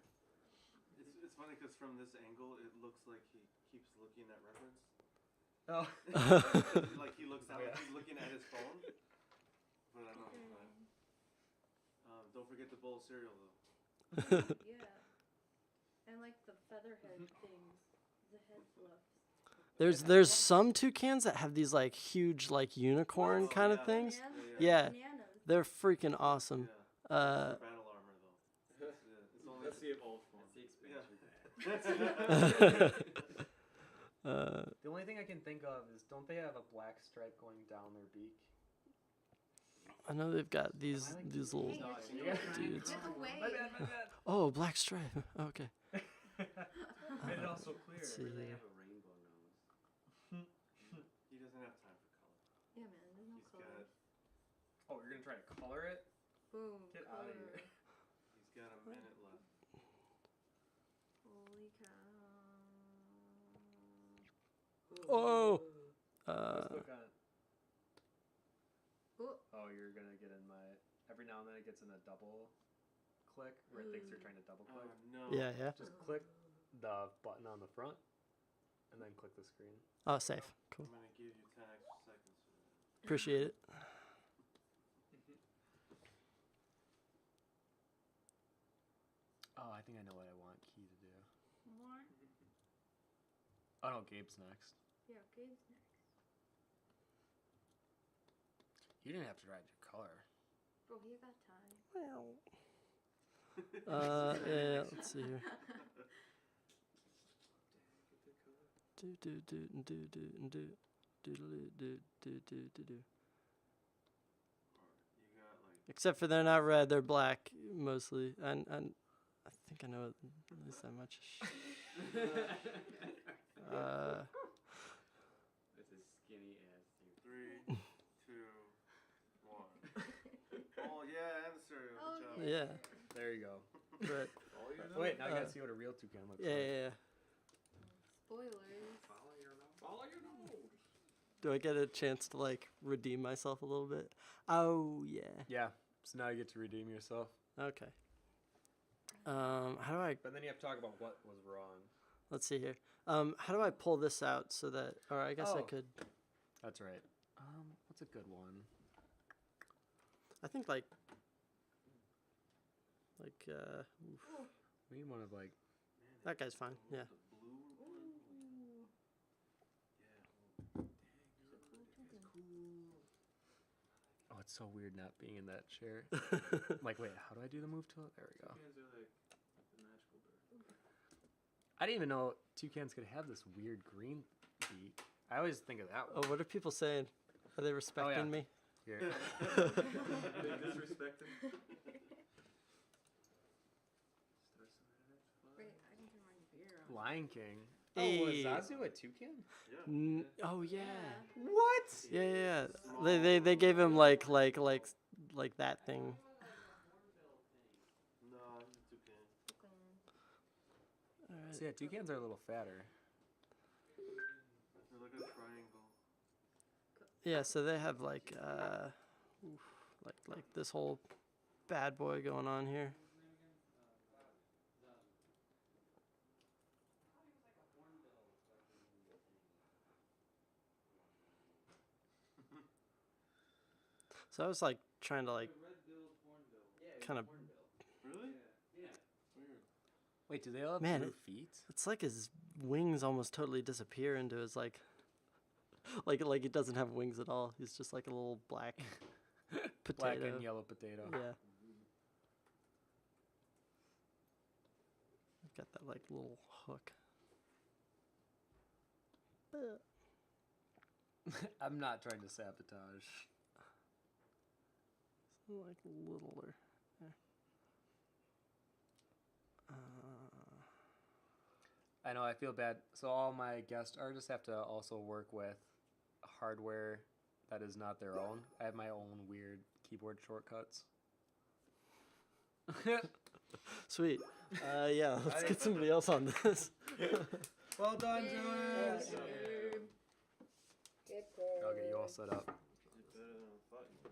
It's funny because from this angle, it looks like he keeps looking at reference. Oh. Like he looks out, Yeah. like he's looking at his phone. But I don't know. Don't forget the bowl of cereal though. Yeah. And like the feather head things. The head fluffs. There's some toucans that have these like huge like unicorn Oh, kind of yeah. things. Bananas. Yeah. Bananas. They're freaking awesome. Yeah. It's for battle armor though. It's only the evolved form. Yeah. The only only thing I can think of is, don't they have a black stripe going down their beak? I know they've got these Am I, like, these little. Hey, No, you're you cheating. dudes. Get away. My bad, my bad. Oh, black stripe. Okay. Made it all so clear. Let's see They here. have a rainbow nose. He doesn't have time for color. Yeah, man. There's no He's color. Oh, you're gonna try to color it? Boom. Get out of color. here. He's got a minute left. Holy cow. Oh. Let's click on it. Oh. Oh, you're gonna get in my. Every now and then it gets in a double click where it thinks you're trying to double Oh click. no. Yeah, yeah. Just click the button on the front and then click the screen. Oh, safe. Cool. I'm gonna give you 10 extra seconds for that. Appreciate it. Oh, I think I know what I want Key to do. More? Oh no, Gabe's next. Yeah, Gabe's next. You didn't have to write your color. Bro, he got time. Yeah, let's see here. Do do do do do do do do do do do do do. You got like. Except for they're not red, they're black mostly. And I think I know at least that much. It's a skinny ass thing. 3, 2, 1. Oh yeah, and the cereal. Oh, Good job. Yeah, There you go. right. Oh, wait, now I gotta see what a real toucan looks Yeah, like. yeah, yeah. Spoilers. Follow your nose. Follow your nose. Do I get a chance to like redeem myself a little bit? Oh yeah. Yeah. So now you get to redeem yourself. Okay. How do I? But then you have to talk about what was wrong. Let's see here. How do I pull this out so that? Or I guess I Oh. could. That's right. What's a good one? I think oof. We need one of like. That guy's fine. Yeah. The blue one. Ooh. Yeah. Oh, it's so weird not being in that chair. Like, wait, how do I do the move to it? There we go. Toucans are like the magical bird. I didn't even know toucans could have this weird green beak. I always think of that one. Oh, what are people saying? Are they respecting me? Here. They disrespect him. Wait, I can turn my beer on. Lion King. Hey. Oh, was Zazu a toucan? Yeah. Oh yeah. What? Yeah, yeah. Yeah. They gave him like that thing. No, he's a toucan. All right. So yeah, toucans are a little fatter. They're like a triangle. Yeah, so they have like like this whole bad boy going on here. So I was like trying to like kind of. Really? Yeah. Weird. Wait, do they all have Man, blue feet? It's like his wings almost totally disappear into his like he doesn't have wings at all. He's just like a little black potato. Black and yellow potato. Yeah. I've got that like little hook. I'm not trying to sabotage. Something like littler. There. I know, I feel bad. So all my guest artists have to also work with hardware that is not their own. I have my own weird keyboard shortcuts. Sweet. Yeah, let's get somebody else on this. Well done, Yay. Jonas! Good I'll get you all set up. You're better than I thought you would.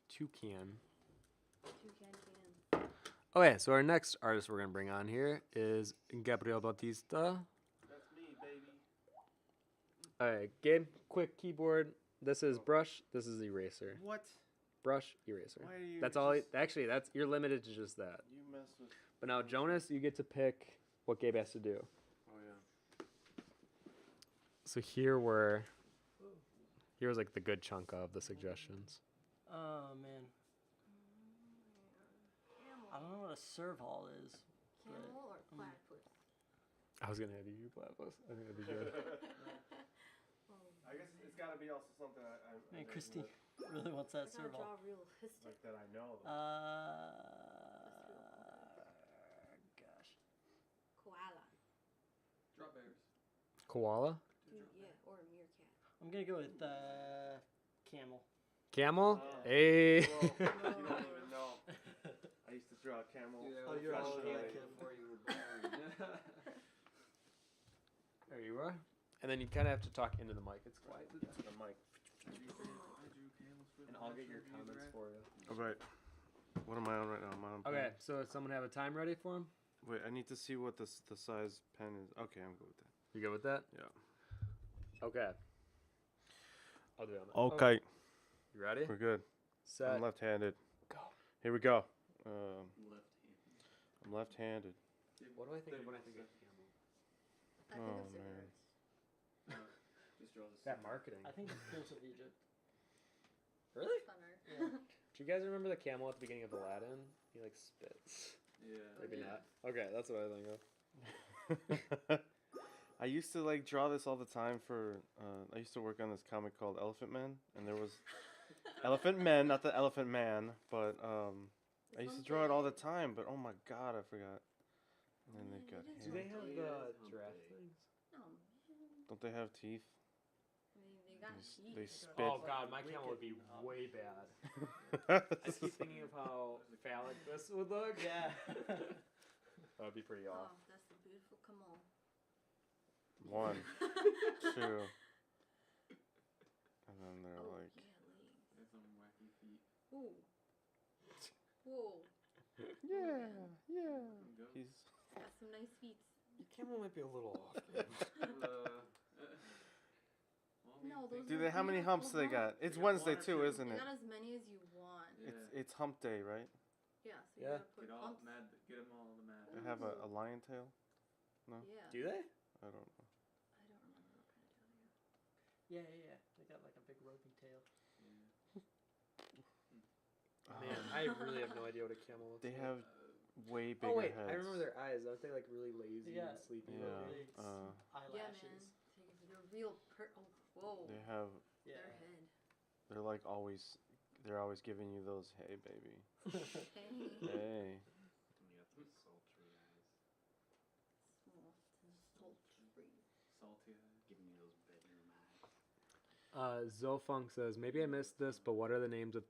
Toucan. Toucan can. Okay, so our next artist we're going to bring on here is Gabriel Bautista. That's me, baby. Alright, Gabe, quick keyboard. This is brush, this is eraser. What? Brush, eraser. Why are you That's all. just- Actually, you're limited to just that. You mess with. But now, Jonas, you get to pick what Gabe has to do. Oh yeah. So here was like the good chunk of the suggestions. Oh man, I don't know what a serve hall is. Camel or platypus? I was gonna have you platypus. I think that'd be good. I guess it's got to be also something I Man, Christy really wants that I gotta serval. draw realistic. like that I know. Gosh. Koala. Drop bears. Koala? Yeah, or a meerkat. I'm gonna go with camel. Camel? Oh. Hey. Whoa, you don't even know. I used to draw a camel. Oh, you're all professionally. like him. before you were born. There you are. And then you kind of have to talk into the mic. It's quiet. To the mic. And I'll get your comments for you. All right. What am I on right now? Am I on pen? Okay, so does someone have a time ready for him? Wait, I need to see what the size pen is. Okay, I'm good with that. You good with that? Yeah. Okay. I'll do it. Okay, You ready? we're good. Set. I'm left-handed. Go. Here we go. Left-handed. I'm left-handed. What do I think of when I think of camel? I think Oh, of man. cigarettes. Just draw the That marketing. I think it's Prince of Egypt. Really? Funner. Yeah. Do you guys remember the camel at the beginning of Aladdin? He like spits. Yeah. Maybe yeah. not. Okay, that's what I think of. I used to like draw this all the time for. I used to work on this comic called Elephant Man, and there was Elephant Men, not the Elephant Man, but I used to draw it all the time. But oh my god, I forgot. And then they've got Do Do hair. they have Yeah, the it's giraffe humpy. things? No. Don't they have teeth? I mean, they got teeth. They spit. Oh god, my camel would be way bad. I keep thinking of how phallic this would look. Yeah. That would be pretty Oh, off. that's the beautiful. Come on. 1, 2, and then they're Oh, like. yeah, legs. There's some wacky feet. Ooh. Whoa. Yeah, yeah. Some goats. He's. Got some nice feet. Your camel might be a little off. Gabe. No, those Do are- they? How you many got humps full they got? humps. It's got Wednesday one or too, two. isn't You it? got as many as you want. Yeah. It's hump day, right? Yeah, so Yeah. you gotta put Get all humps. mad. Get them all the mad. They have a lion tail. Yeah. Do they? I don't know. I don't remember what kind of tail they got. Yeah. They got like a big ropey tail. Man, I really have no idea what a camel looks They like. have way bigger Oh wait, heads. I remember their eyes. Aren't they like really lazy Yeah. and sleepy? Yeah. looking? Big uh, Yeah, eyelashes. man. They're real oh, whoa. They have. Yeah. Their head. They're like always. They're always giving you those. Hey, baby. Hey. Hey. You got some sultry eyes. Soft and sultry. Salty eyes. Giving you those bedroom eyes. Zofunk says, maybe I missed this, but what are the names of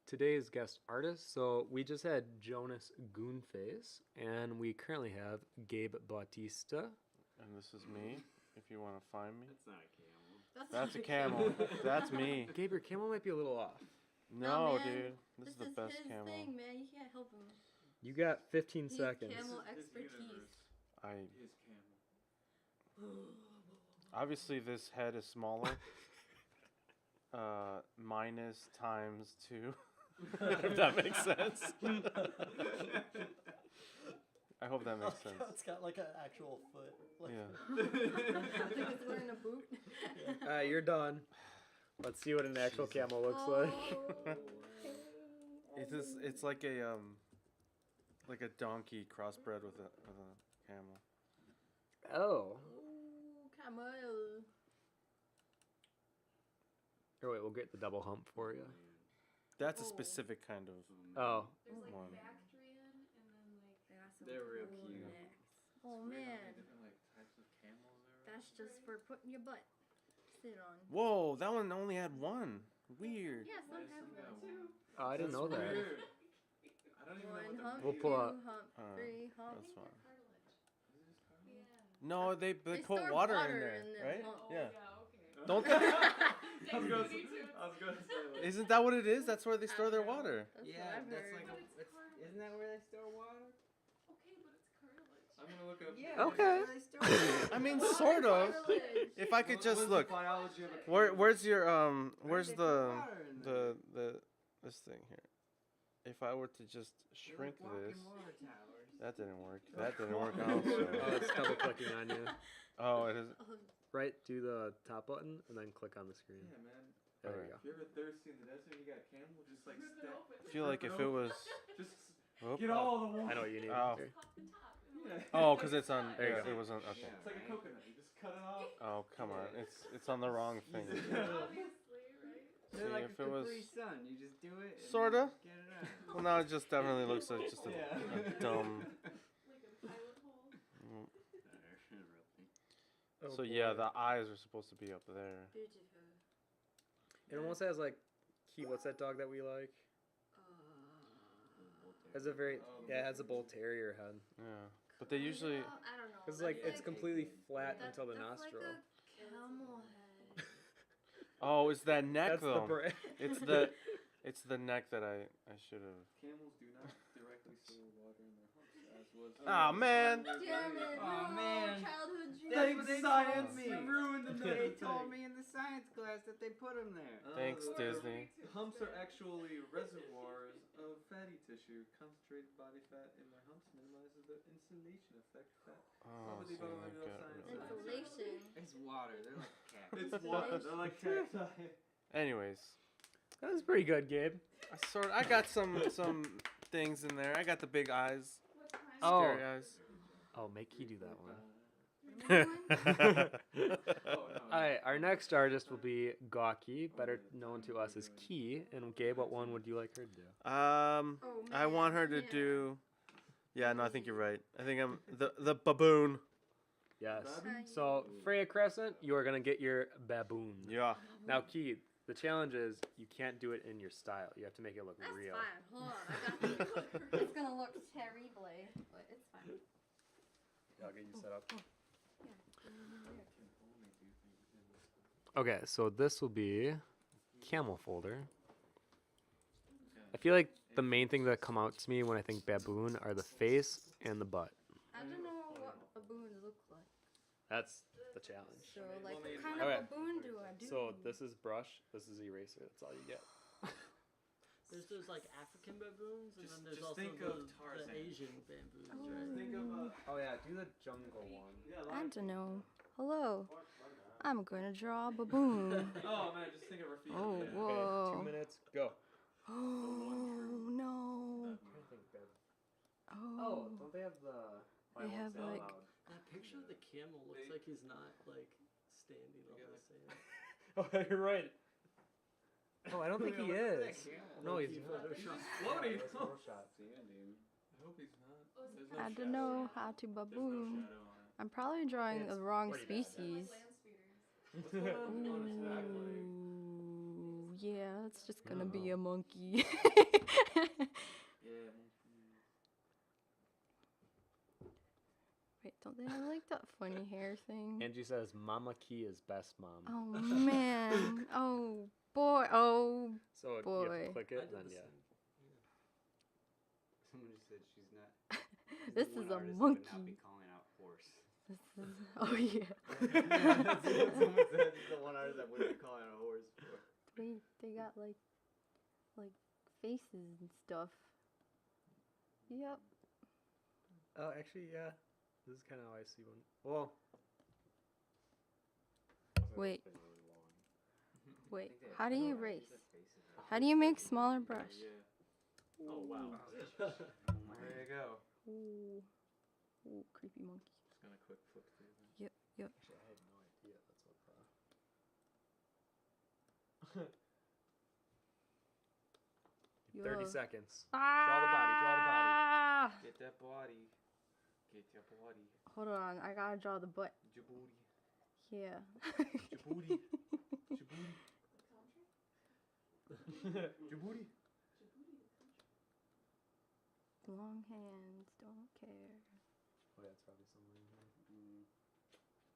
today's guest artists? So we just had Jonas Goonface, and we currently have Gabe Bautista. And this is me. If you want to find me. That's not a camel. That's a not camel. That's me. Gabe, your camel might be a little off. No, man. dude. This is the best his camel. thing, man. You can't help him. You got 15 He's seconds. camel His expertise. universe. His camel. Obviously this head is smaller. Minus times 2. If that makes sense. I hope that makes sense. It's got like an actual foot. Like, Yeah. I think it's wearing a boot. Alright, you're done. Let's see what an actual camel looks like. It's like a donkey crossbred with a camel. Oh. Ooh, camel. Or wait, we'll get the double hump for you. That's a Oh. specific kind of. Oh. There's like One. Bactrian and then like They got some They're real cool cute. necks. Oh It's weird how many man, different like types of camels there are. that's just for putting your butt. Sit on. Whoa, that one only had one. Weird. Yeah, some Yeah, have some got one. one. Oh, I didn't That's know that. weird. I don't even know One what hump, they're We'll made pull of. up. two hump, Alright, three hump. That's fine. cartilage. Is this cartilage? Yeah. No, they They put store water in water there, in the right? hump. Oh, Yeah. okay. Don't I was Thanks, gonna you say, need to. I was gonna say like, Isn't that what it is? That's where they store their I don't know. water. That's what I've heard. But it's cartilage. Isn't that where they store water? Okay, but it's cartilage. I'm gonna look up. Okay. I mean, sort of. Cartilage. If I could What just is look, The biology of a where's your where's they put the water in there? this thing here? If I were to just shrink this, that didn't work. That didn't work Oh, also. it's double clicking on you. Oh, it is. Oh, Right, do the top button and then click on the screen. Yeah, man. There Alright. you go. If you're ever thirsty in the desert, you got a camel, just like Rip it stack. open. I feel like if it was. Just Whoop. get all the water. I know what you need. Oh. Here. Pop the top. Oh, because it's on. There you yeah, go. It was on. Okay. Yeah, It's like a right? coconut. You just cut it off. Oh come on! It's on the wrong thing. Obviously, right? They're See, like if a it was- Capri Sun. You just do it. And Sorta. Get it out. Well, now it just definitely looks like just a dumb. Like a pilot hole. Oh, So yeah, boy. the eyes are supposed to be up there. Beautiful. It almost has like, Key, what's that dog that we like? Has a very, yeah, it has a bull terrier head. Yeah, but they usually. Well, I don't know. Cause like that's it's completely flat that- until the that's nostril. Like a camel head. Oh, it's that neck That's the though. bra- It's the neck that I should have. Camels do not directly store water in their humps, as was. Aw, man. Damn it! Aw, no, man. childhood dream. That's what they science. told me. You ruined the They damn told thing. me in the science class that they put them there. Thanks, Uh, Disney. Humps are actually reservoirs of fatty tissue. Concentrated body fat in their humps minimizes the insulation effect. Fat. Oh, Blah, see, blah, blah, I blah, got science. rid of that. Insulation. It's water. They're like cats. It's water. They're like cacti. Anyways, That was pretty good, Gabe. I got some things in there. I got the big eyes, What time? Oh. scary eyes. Oh, make Key do that one. Oh, no. Alright, our next artist will be Gawky, better known to us as Key. And Gabe, what one would you like her to do? Oh, I man, want her to yeah. do. Yeah, no, I think you're right. I think I'm the baboon. Yes. Baboon? So, Freya Crescent, you are going to get your baboon. Yeah. Now, Key, the challenge is you can't do it in your style. You have to make it look That's real. fine. Hold on. I got this. It's gonna look terribly, but it's fine. Yeah, I'll get you set up. Okay, so this will be camel folder. I feel like the main thing that come out to me when I think baboon are the face and the butt. I don't know what baboons look like. That's the challenge. So, like, what kind Okay. of baboon do I do? So this is brush, this is eraser. That's all you get. There's those like African baboons, and then there's Just also think the, of Tarzan. Asian bamboos, Oh. right? Think of Oh yeah, do the jungle one. I don't know. Hello. I'm gonna draw a baboon. Oh man, just think of Rafiki. Oh, Yeah. whoa. Okay, 2 minutes, go. Oh no. Oh, Oh. don't they have the? They have, like- That picture of the camel looks like he's not like standing on the sand. Oh, you're right. Oh, I don't think he is. No, he's Low-key not. Photoshop. Floating. That's a Photoshop. I hope he's not. There's no I shadow. don't know how to There's no baboon. shadow on it. I'm probably drawing the wrong pretty bad. species. What's going on on his back leg? Ooh, yeah, it's just gonna be a monkey. Yeah. Wait, don't they have like that funny hair thing? Angie says Mama Key is best mom. Oh man. Oh boy. Oh. So you have boy. to click I it, did then the yeah. same. Someone just said she's not. she's This the one is a artist that would not monkey. be calling out horse. This is. Oh yeah. That's what someone said. She's the one artist that wouldn't be calling out a horse for. They got like faces and stuff. Yep. Oh, actually, yeah. This is kind of how I see one. Well. Wait. It's been really long. Wait. I think they- How do I you don't know, erase? there's faces there. How do you make smaller brush? Yeah. Oh wow. Oh my There you go. Ooh. Ooh, creepy monkey. Just gonna quick flip through them. Yep. Yep. Actually, I had no idea. That's what the. 30 Yeah. seconds. Ah! Get that body. Get your body. Hold on, I gotta draw the butt. Djibouti. Yeah. Djibouti. Djibouti. Djibouti. Long hands, don't care. Oh, yeah, it's probably somewhere in here.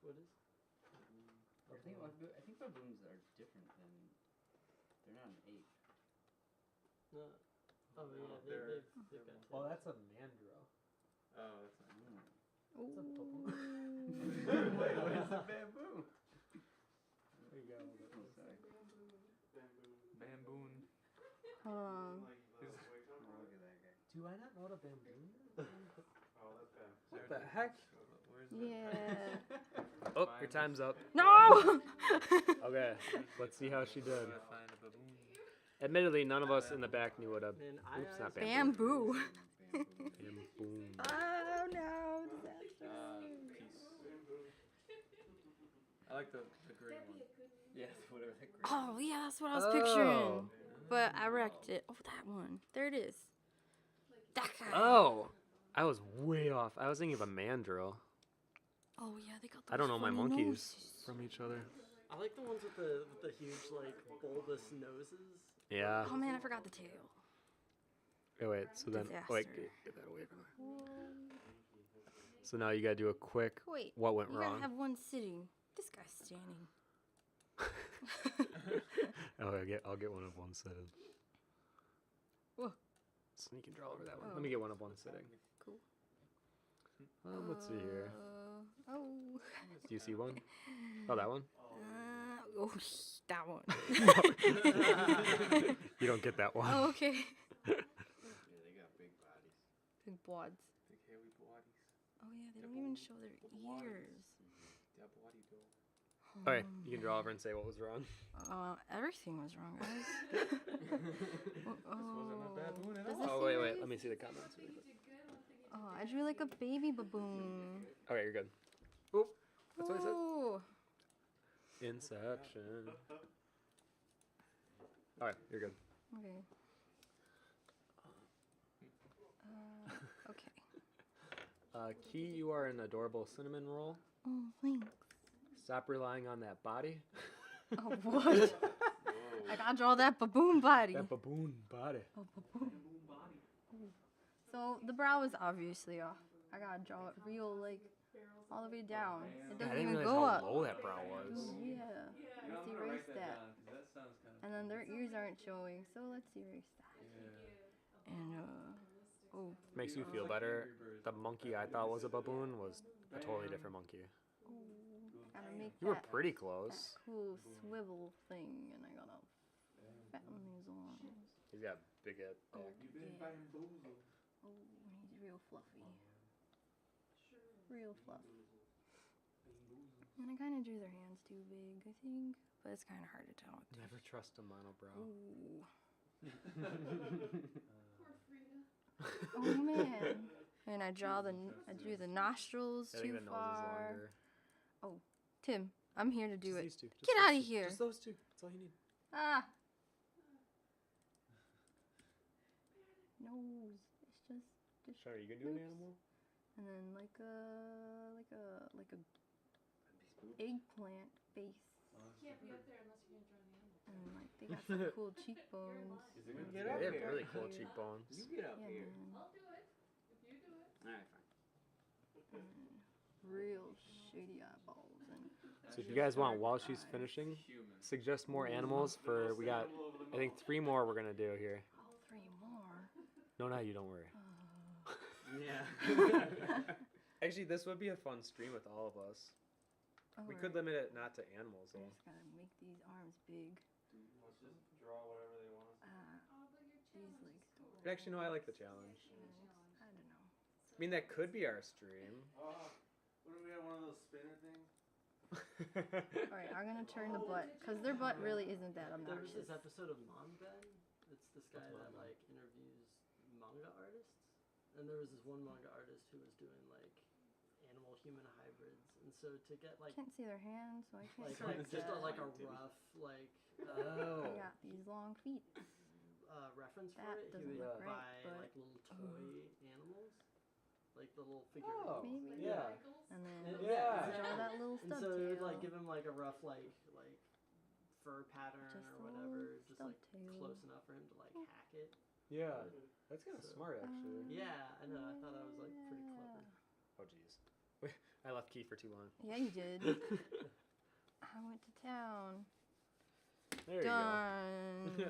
What is? I think baboons are different than. They're not an ape. No. Oh yeah, they're- they've got. Oh, tails. that's a mandrill. Oh, that's not. Ooh. Wait, where's the bamboo? There you go. Bamboon. Hold on. Look at that guy. Do I not know what a bamboo is? Oh, that's bam. What the heck? Where's Yeah. Oh, your time's up. No! Okay, let's see how she did. Gotta find a baboon. Admittedly, none of us in the back knew what a. Man, Oops, not eyes- bamboo. Bamboo. And boom. Oh no, disaster. Peace. I like the green one. Yeah, whatever that green. Oh yeah, that's what I was Oh. picturing. But I wrecked it. Oh, that one. There it is. That guy. Oh, I was way off. I was thinking of a mandrill. Oh yeah, they got. I don't know those my funny monkeys noses. from each other. I like the ones with the huge like bulbous noses. Yeah. Oh man, I forgot the tail. Oh wait. So then, wait, Disaster. get that away from me. So now you gotta do a quick. Wait. What went You wrong? gotta have one sitting. This guy's standing. Oh, I'll get one of one sitting. Whoa. Sneak and draw over that one. Oh. Let me get one of one sitting. Cool. Let's see here. Oh. Do you see one? Oh, that one. Oh, that one. You don't get that one. Oh, okay. Yeah, they got big bodies. Big bods. Big hairy bodies. Oh yeah, they don't even show their ears. That body doll. Okay, you can draw over and say what was wrong. Everything was wrong, guys. wasn't a baboon at Does all. this Oh say wait, race? let me see the comments. Really quick. Oh, I drew like a baby baboon. Okay, you're good. Oop, that's what I said. Oh. Inception. All right, you're good. Okay. Okay. Key, you are an adorable cinnamon roll. Oh, thanks. Stop relying on that body. Oh, what? I gotta draw that baboon body. That baboon body. Oh, baboon. So the brow is obviously off. I gotta draw it real, like, all the way down. It I doesn't didn't even realize go how up. low that brow was. Ooh, yeah. Let's erase that. That sounds kind of. And then their ears aren't showing, so let's erase that. And oh, Makes you feel better. The monkey I thought was a baboon was a totally different monkey. gotta make You were that, pretty that close. cool swivel thing, and I gotta fatten these arms. He's got big head. Oh, You've been yeah. bamboozled. Oh, he's real fluffy. Real fluff. And I kind of drew their hands too big, I think, but it's kind of hard to tell. Never trust a monobrow. Ooh. Poor Frida. Oh man. And I drew the nostrils I think too the nose is far. longer. Tim, I'm here to do Just it. these two. Just Get those outta two. here. Just those two. That's all you need. Ah. Nose. It's just Sure, you can do an animal? and then like a eggplant face. Can't be up there unless you're gonna draw an animal. And like they got some cool cheekbones. Is it and get Yeah, up they have here. really cool cheekbones. You get up yeah, here. man. I'll do it if you do it. Alright, fine. Real shady eyeballs and So if you guys want, while she's finishing, Human. suggest more animals for, we got, I think 3 more we're going to do here. oh, 3 more. No, you don't worry. Yeah. Actually, this would be a fun stream with all of us. We could limit it not to animals, I though. just gotta make these arms big. Let's just draw whatever they want. These legs. Actually, no, I like the challenge. I don't know. I mean, that could be our stream. Oh, what do we have? One of those spinner things? All right, I'm gonna turn the butt because their butt really isn't that There's obnoxious. this episode of Manben. It's this guy that like interviews manga artists, and there was this one manga artist who was doing like animal human hybrids, and so to get I like can't see their hands, so I can't like correct just that. like a rough like Oh. I got these long feet. reference for That it, he doesn't would look buy right, but- like little toy animals, like the little figurines. Oh, Maybe. yeah. And then Yeah. draw that little And stub so it would tail. like give him like a rough like fur pattern Just or a whatever, little just stub like tail. close enough for him to like hack it. Yeah, that's kind of So- smart, actually. Yeah, I know. I thought that was like pretty clever. Oh, jeez. I left Key for too long. Yeah, you did. I went to town. There you Done. go.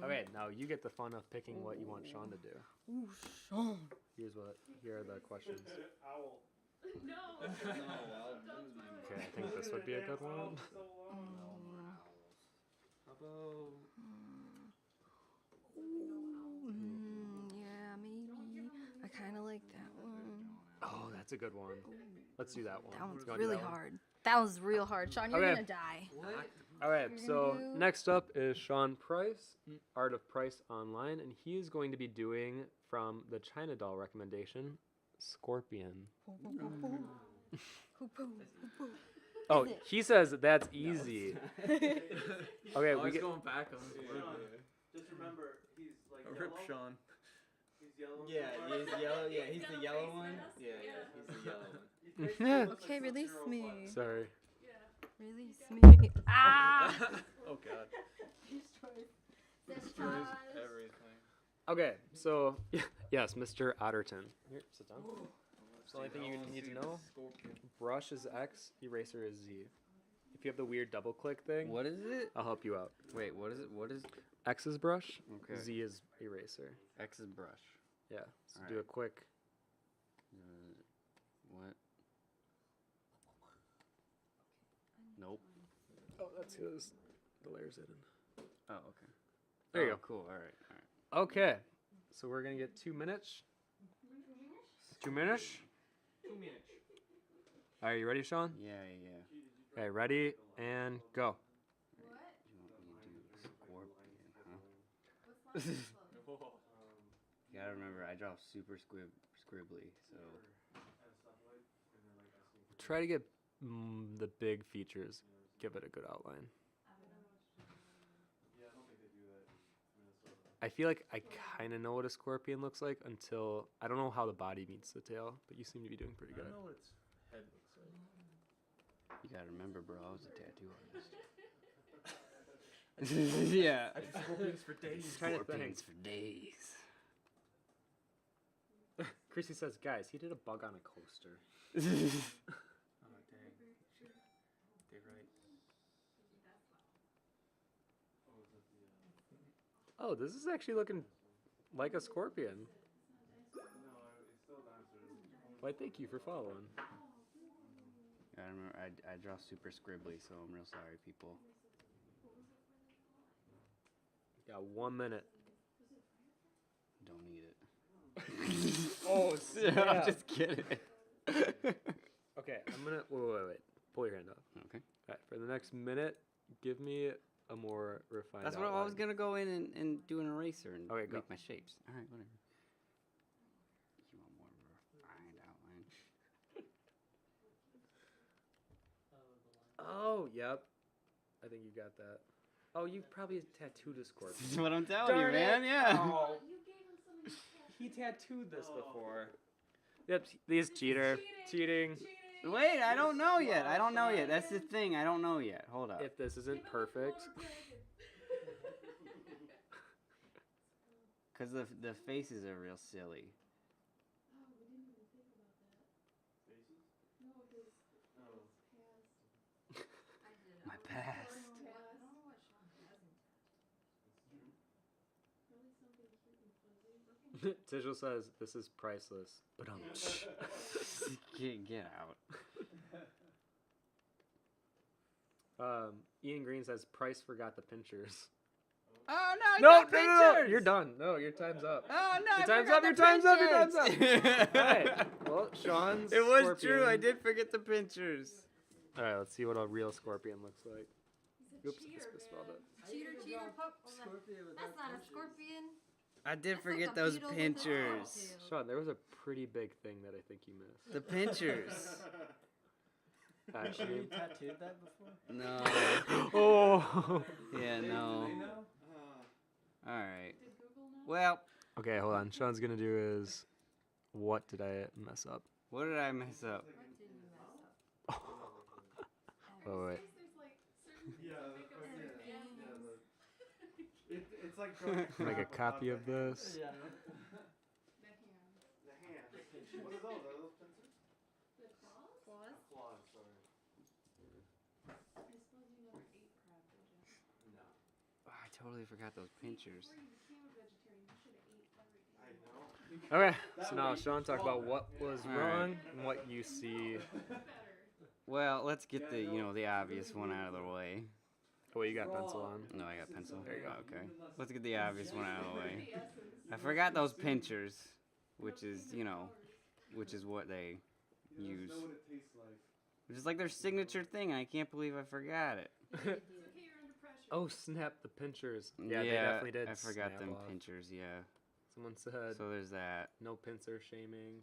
Okay, now you get the fun of picking what you want Sean to do. Ooh, Sean. Here are the questions. Owl. No. No, I'll lose my mind. Okay, I think this would be a good one. How about Yeah, maybe. I kind of like that one. Oh, that's a good one. Let's do that one. That one's You wanna do really that one? hard. That was real hard. Sean, you're Okay. gonna die. What? All right, We're so gonna do- next up is Sean Price, Art of Price Online, and he is going to be doing from the China doll recommendation, Scorpion. Oh, Is it? he says that's easy. Okay, Oh, we he's get. going back on his word. Just remember, he's like Rip Sean. He's yellow. Yeah, he's yellow. Yeah, he's the yellow one. Yeah, he's the yellow one. Okay, release me. Sorry. Release me. Ah! Oh God. Destroys. Everything. Okay, so yes, Mr. Otterton. Here, sit down. That's the only thing you need to know. Brush is X, eraser is Z. If you have the weird double click thing, What is it? I'll help you out. Wait, what is it? What is X is brush, Okay. Z is eraser. X is brush. Yeah, so do a Alright. quick. What? Nope. Oh, that's because the layer's hidden. Oh, okay. There you Oh, go. Cool. All right. Okay, so we're gonna get 2 minutes. 2 minutes? 2 minutes. Are you ready, Sean? Yeah. Okay, ready and go. You want me to do scorpion, huh? You gotta remember, I draw super scribbly, so. Try to get the big features. Give it a good outline. I feel like I kind of know what a scorpion looks like until I don't know how the body meets the tail, but you seem to be doing pretty I good. don't know what its head looks like. You gotta remember, bro, I was a tattoo artist. Yeah. I do scorpions for days. Trying to Scorpions for days. Chrissy says, guys, he did a bug on a coaster. Oh dang. They're right. Oh, this is actually looking like a scorpion. Why, thank you for following. I remember, I draw super scribbly, so I'm real sorry, people. Got 1 minute. Don't need it. Oh, I'm just kidding. Okay, I'm gonna wait. Pull your hand up. Okay. All right, for the next minute, give me a more refined. That's what I was outline. gonna go in and do an eraser and Okay, make go. my shapes. All right, whatever. You want more of a refined outline? Oh, yep. I think you got that. Oh, you probably tattooed a scorpion. This is what I'm telling Darn you, man. it. Yeah. Oh, You gave him something to tattoo. he tattooed this before. Yep, he's cheater. Cheating. Wait, I don't know yet. I don't know yet. That's the thing. I don't know yet. Hold up. If this isn't perfect, Cause the faces are real silly. Oh, we didn't even think about that. No, his past. My past. Probably something cute and fuzzy. Tijel says this is priceless. But Get out. Ian Green says Price forgot the pinchers. Oh no! No, got no, no, pictures! you're done. No, your time's up. Oh no! Your I time's forgot up. Your the time's up. Your time's up. pictures. All right. Well, Sean's. It was scorpion. true. I did forget the pinchers. All right. Let's see what a real scorpion looks like. He's a Oops, cheater, I misspelled man. it. Cheater, pup. Scorpion without That's not a pinches. scorpion. I did That's like forget a those beetle with a pinchers. tail. Sean, there was a pretty big thing that I think you missed. The pinchers. Actually. You tattooed that before? No. Oh. Yeah, no. Do they know? All right. Did Google know? Well, Okay, hold on. Sean's gonna do is, what did I mess up? what did I mess up? What did you mess up? Oh wait. There's like certain things Yeah, that make us certain animals. It's like Make a copy of this. Yeah. The hands. The hand. What are those? Are those pincers? The claws? Claws? Claws, sorry. I suppose you never ate crab, did you? No. Oh, I totally forgot those pinchers. Before you became a vegetarian, you should have ate everything. I know. Okay, so now Sean talk about what was All right. wrong and what you see. Better. Well, let's get the the obvious one out of the way. Oh, wait, you got pencil on. No, I got pencil. There you go. Okay. Let's get the obvious one out of the way. The essence. I forgot those pinchers, which is which is what they You use. know what it tastes like. Which is like their signature thing, and I can't believe I forgot it. It's okay, you're in Oh snap! The pinchers. Yeah, they definitely did. I forgot snap them off. pinchers. Yeah. Someone said So there's that. no pincer shaming.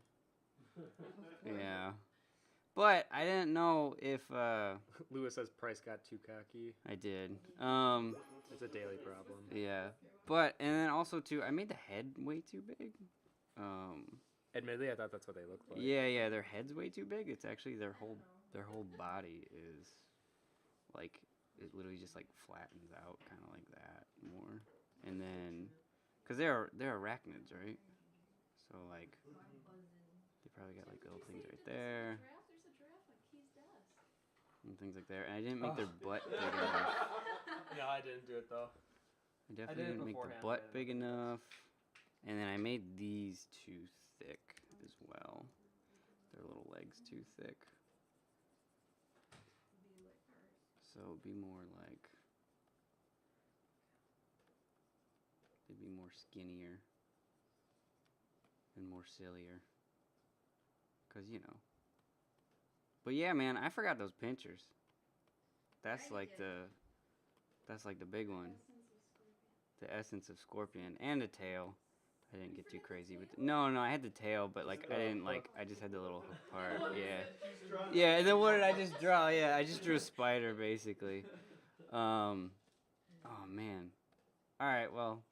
Yeah. But I didn't know if Lewis says Price got too cocky. I did. It's a daily problem. Yeah. But and then also too, I made the head way too big. Admittedly, I thought that's what they looked like. Yeah, their head's way too big. It's actually their whole body is like it literally just like flattens out kind of like that more. And then cuz they're arachnids, right? So like they probably got like little things right there There's a giraffe on Key's desk. and things like there. And I didn't make their butt big enough. No, I didn't do it though. I definitely didn't make the butt big enough. And then I made these too thick as well. Their little legs too thick. So it'd be more like they'd be more skinnier and more sillier. Cause you know. But yeah, man, I forgot those pinchers. That's like the big one. The essence of scorpion and the tail. I didn't get too crazy with no, I had the tail, but like I didn't like I just had the little hook part. Yeah, and then what did I just draw? Yeah, I just drew a spider basically. Oh man. All right, well,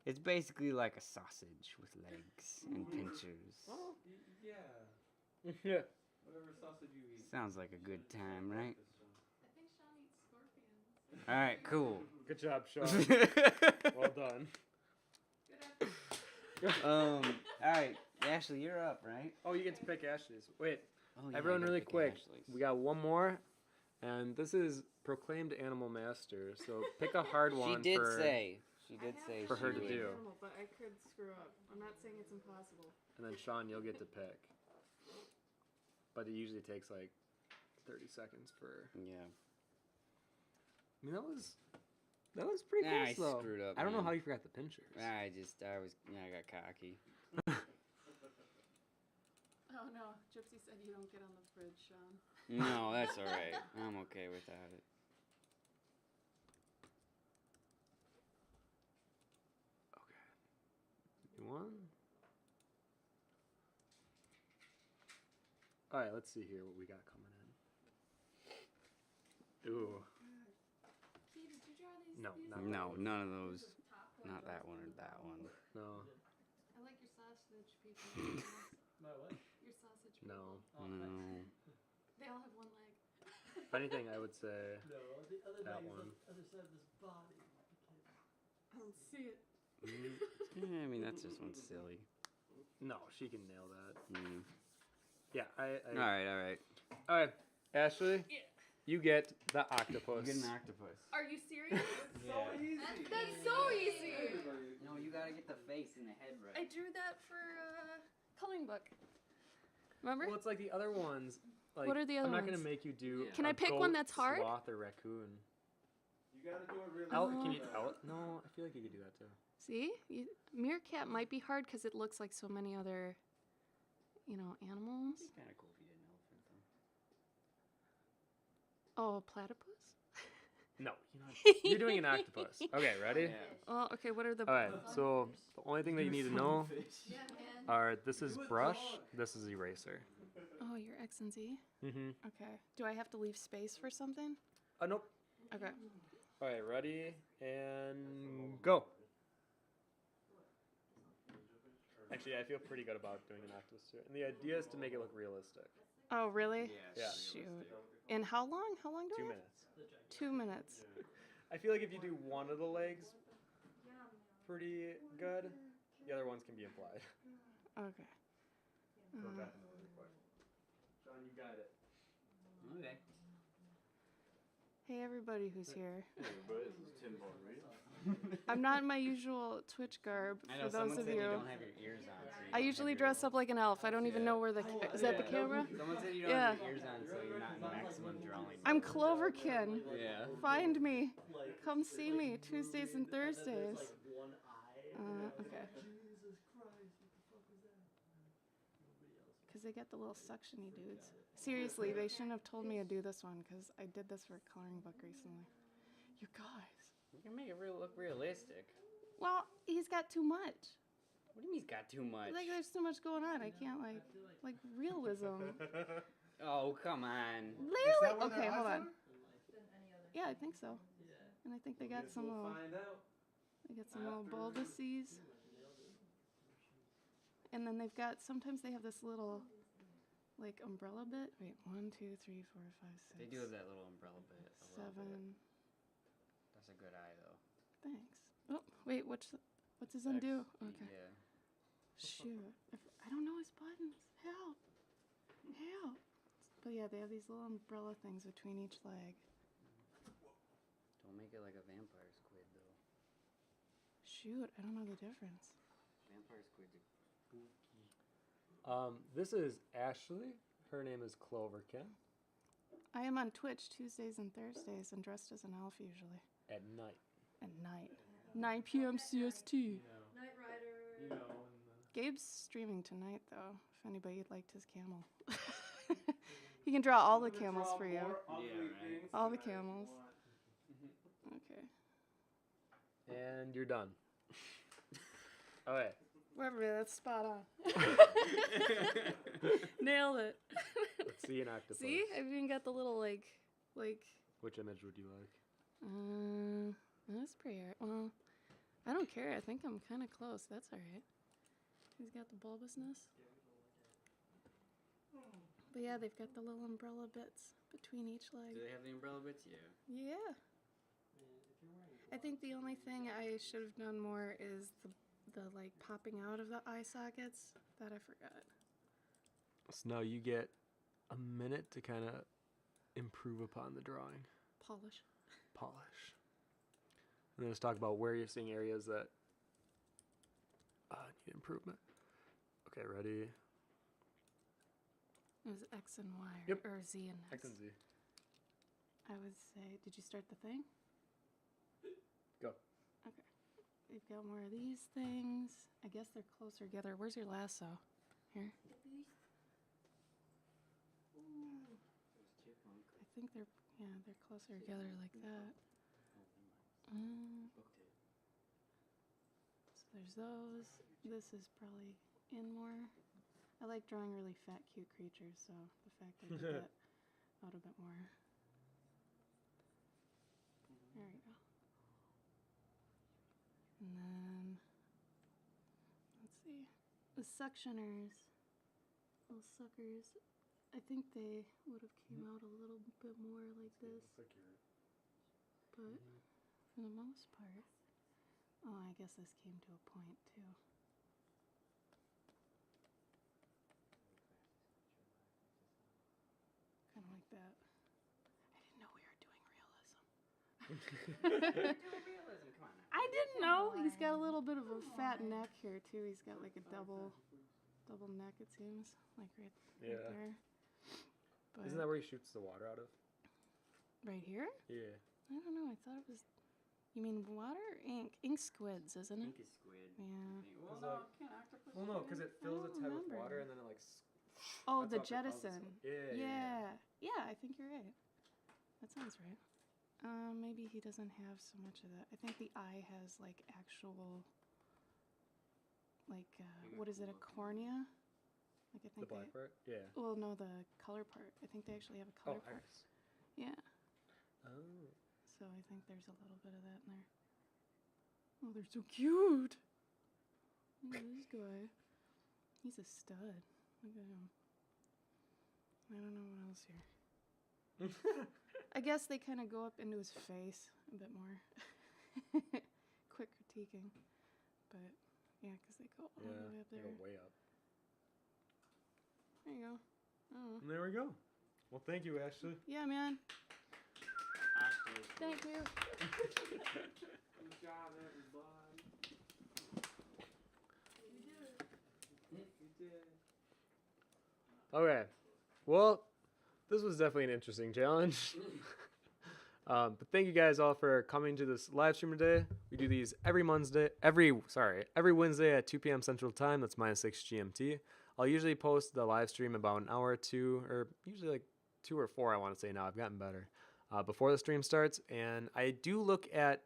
it's basically like a sausage with legs and pinchers. Well, yeah. Yeah. Whatever sausage you eat. Sounds like a good time, right? I think Sean eats scorpions. All right, cool. Good job, Sean. Well done. Good afternoon. All right, Ashley, you're up, right? Oh, you get to pick Ashley's. Wait, Oh, yeah, I everyone, gotta really pick quick. Ashley's. We got one more, and this is proclaimed animal master. So pick a hard one. She did for, say For her she to would. do. Animal, but I could screw up. I'm not saying it's impossible. and then Sean, you'll get to pick. But it usually takes like 30 seconds for. Yeah. I mean, that was pretty Nah, close I though. screwed up, I don't know man. how you forgot the pinchers. I got cocky. Oh no, Gypsy said you don't get on the fridge, Sean. No, that's all right. I'm okay without it. You won. All right, let's see here what we got coming in. Ooh, Key, did you draw these? No, these not are- No, none of those. Top Not one. that one or that one. no, I like your sausage people. My what? Your sausage people. no. Oh, No. They all have one leg. If anything, I would say No, the other That leg is one. on the other side of this body. I don't see it. Yeah, I mean, that's just one silly. no. She can nail that. Mm. Yeah, I All right. All right, Ashley, Yeah. you get the octopus. You get an octopus. Are you serious? So easy. That's so easy. Everybody- No, you gotta get the face and the head right. I drew that for coloring book. Remember? Well, it's like the other ones. Like, What are the other I'm not gonna ones? make you do. Can a I pick one goat, that's hard? Sloth or raccoon. You gotta do it really Can you fast. No, I feel like you could do that too. See? Meerkat might be hard because it looks like so many other, animals. It's kind of cool if you did an elephant, though. Oh, a platypus? No, you're doing an octopus. Okay, ready? Yeah. Well, okay, what are the... All right. So the only thing that you need to know Yeah, man. are this is brush, this is eraser. Oh, your X and Z? Mm-hmm. Okay. Do I have to leave space for something? Nope. Okay. All right, ready and go. Actually, I feel pretty good about doing an octopus too. And the idea is to make it look realistic. Oh, really? Yeah. Shoot. And how long? How long do 2 I have? minutes. 2 minutes. I feel like if you do one of the legs pretty good, the other ones can be implied. Okay. Go Uh, back really quick. John, you got it. Okay. hey, everybody who's here. Hey, everybody, this is Tim Bonnery. I'm not in my usual Twitch garb, I know for those someone of said you. you don't have your ears on. So you I don't usually have dress your- up like an elf. I don't even know where the... Is that the Yeah. camera? Someone said you don't Yeah. have your ears on, so you're not in maximum drawing. I'm mode. Cloverkin. Yeah. Find me. Like, Come see me Tuesdays and and then there's, Thursdays. like one eye. Okay. Jesus Christ, what the fuck was that? Nobody else. Because they get the little suctiony dudes. Seriously, they shouldn't have told me to do this one because I did this for a coloring book recently. You guys. You can make it look realistic. Well, he's got too much. What do you mean he's got too much? Like, there's too much going on. I can't, I feel like realism. Oh, come on. Literally. Okay, hold on. in life. Than any other. Yeah, I think so. Yeah. And I think they got Guess some we'll little, find out. they got some little bulbouses. Nailed it. And then they've got, sometimes they have this little, like, umbrella bit. Wait, 1, 2, 3, 4, 5, 6. They do have that little umbrella bit. A little bit. 7. That's a good eye, though. Thanks. Oh, wait, what's his undo? Okay. Yeah. Shoot. I don't know his buttons. Help. Help. But yeah, they have these little umbrella things between each leg. Don't make it like a vampire squid, though. Shoot, I don't know the difference. Vampire squids are spooky. This is Ashley. Her name is Cloverkin. I am on Twitch Tuesdays and Thursdays and dressed as an elf usually. At night. At night. 9 p.m. CST. Night Rider. You know, and Gabe's streaming tonight, though, if anybody liked his camel. He can draw all the camels for you. right. All the camels. Okay. And you're done. Okay. Whatever, that's spot on. Nailed it. Let's see an octopus. See? I've even got the little, like... Which image would you like? That's pretty alright. Well, I don't care. I think I'm kind of close. That's alright. He's got the bulbousness. But yeah, they've got the little umbrella bits between each Do leg. they have the umbrella bits? Yeah. Yeah. I think the only thing I should have done more is the like popping out of the eye sockets. That I forgot. So now you get a minute to kind of improve upon the drawing. Polish. Polish. And then let's talk about where you're seeing areas that need improvement. Okay, ready? It was X and Y Yep. or Z and X and Z. I would say, did you start the thing? Go. Okay. We've got more of these things. I guess they're closer together. Where's your lasso? Here. I think they're closer together like that. So there's those. This is probably in more. I like drawing really fat, cute creatures, so the fact I did that out a bit more. There we go. And then, let's see. The suctioners, little suckers, I think they would have came out a little bit more like this. But for the most part, oh, I guess this came to a point too. Kind of like that. I didn't know we were doing realism. Realism, come on now. I didn't know. He's got a little bit of a fat neck here too. He's got like a double neck, it seems, like right there. But Isn't that where he shoots the water out of? right here? Yeah. I don't know. I thought it was. You mean water or ink? Ink squids, isn't it? Pink is squid. Yeah. Well, It's no, like- can't octopus? Well, no, because it fills don't its head with remember. water and then it like. Oh, That's the how it propels jettison. itself. Yeah. Yeah, I think you're right. That sounds right. Maybe he doesn't have so much of that. I think the eye has like actual, like, what is it, a cornea? Like I think The black part? Yeah. well, no, the color part. I think they actually have a color part. iris. Yeah. Oh. So I think there's a little bit of that in there. Oh, they're so cute. Look at this guy. He's a stud. Look at him. I don't know what else here. I guess they kind of go up into his face a bit more. Quick critiquing. But, yeah, because they go all the way up they there. go way up. There you go. Oh. And there we go. Well, thank you, Ashley. Yeah, man. Octopus. Thank you. Good job, everybody. You did. Okay. Well, this was definitely an interesting challenge. But thank you guys all for coming to this live stream today. We do these every Wednesday at 2 p.m. Central Time. That's -6 GMT. I'll usually post the live stream about an hour or two, or usually like 2 or 4, I want to say now. I've gotten better. before the stream starts. And I do look at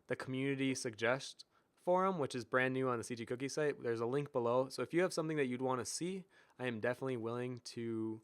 the community suggest forum, which is brand new on the CG Cookie site. There's a link below. So if you have something that you'd want to see, I am definitely willing to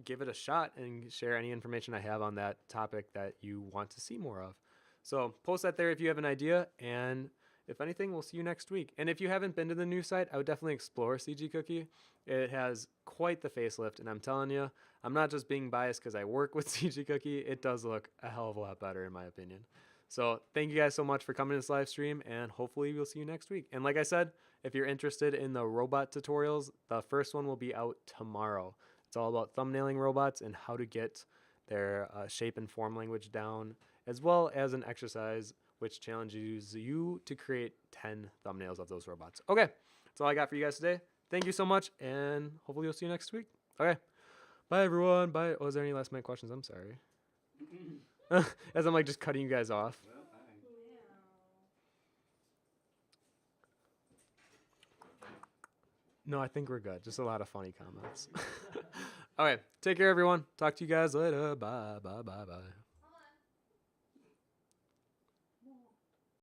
give it a shot and share any information I have on that topic that you want to see more of. So post that there if you have an idea, and if anything, we'll see you next week. And if you haven't been to the new site, I would definitely explore CG Cookie. It has quite the facelift, and I'm telling you, I'm not just being biased because I work with CG Cookie. It does look a hell of a lot better in my opinion. So thank you guys so much for coming to this live stream, and hopefully we'll see you next week. And like I said, if you're interested in the robot tutorials, the first one will be out tomorrow. It's all about thumbnailing robots and how to get their shape and form language down, as well as an exercise which challenges you to create 10 thumbnails of those robots. Okay, that's all I got for you guys today. Thank you so much, and hopefully we'll see you next week. Okay, bye everyone. Bye. Oh, is there any last minute questions? I'm sorry. As I'm like just cutting you guys off. No, I think we're good. Just a lot of funny comments. All right, take care everyone. Talk to you guys later. Bye, bye, bye, bye.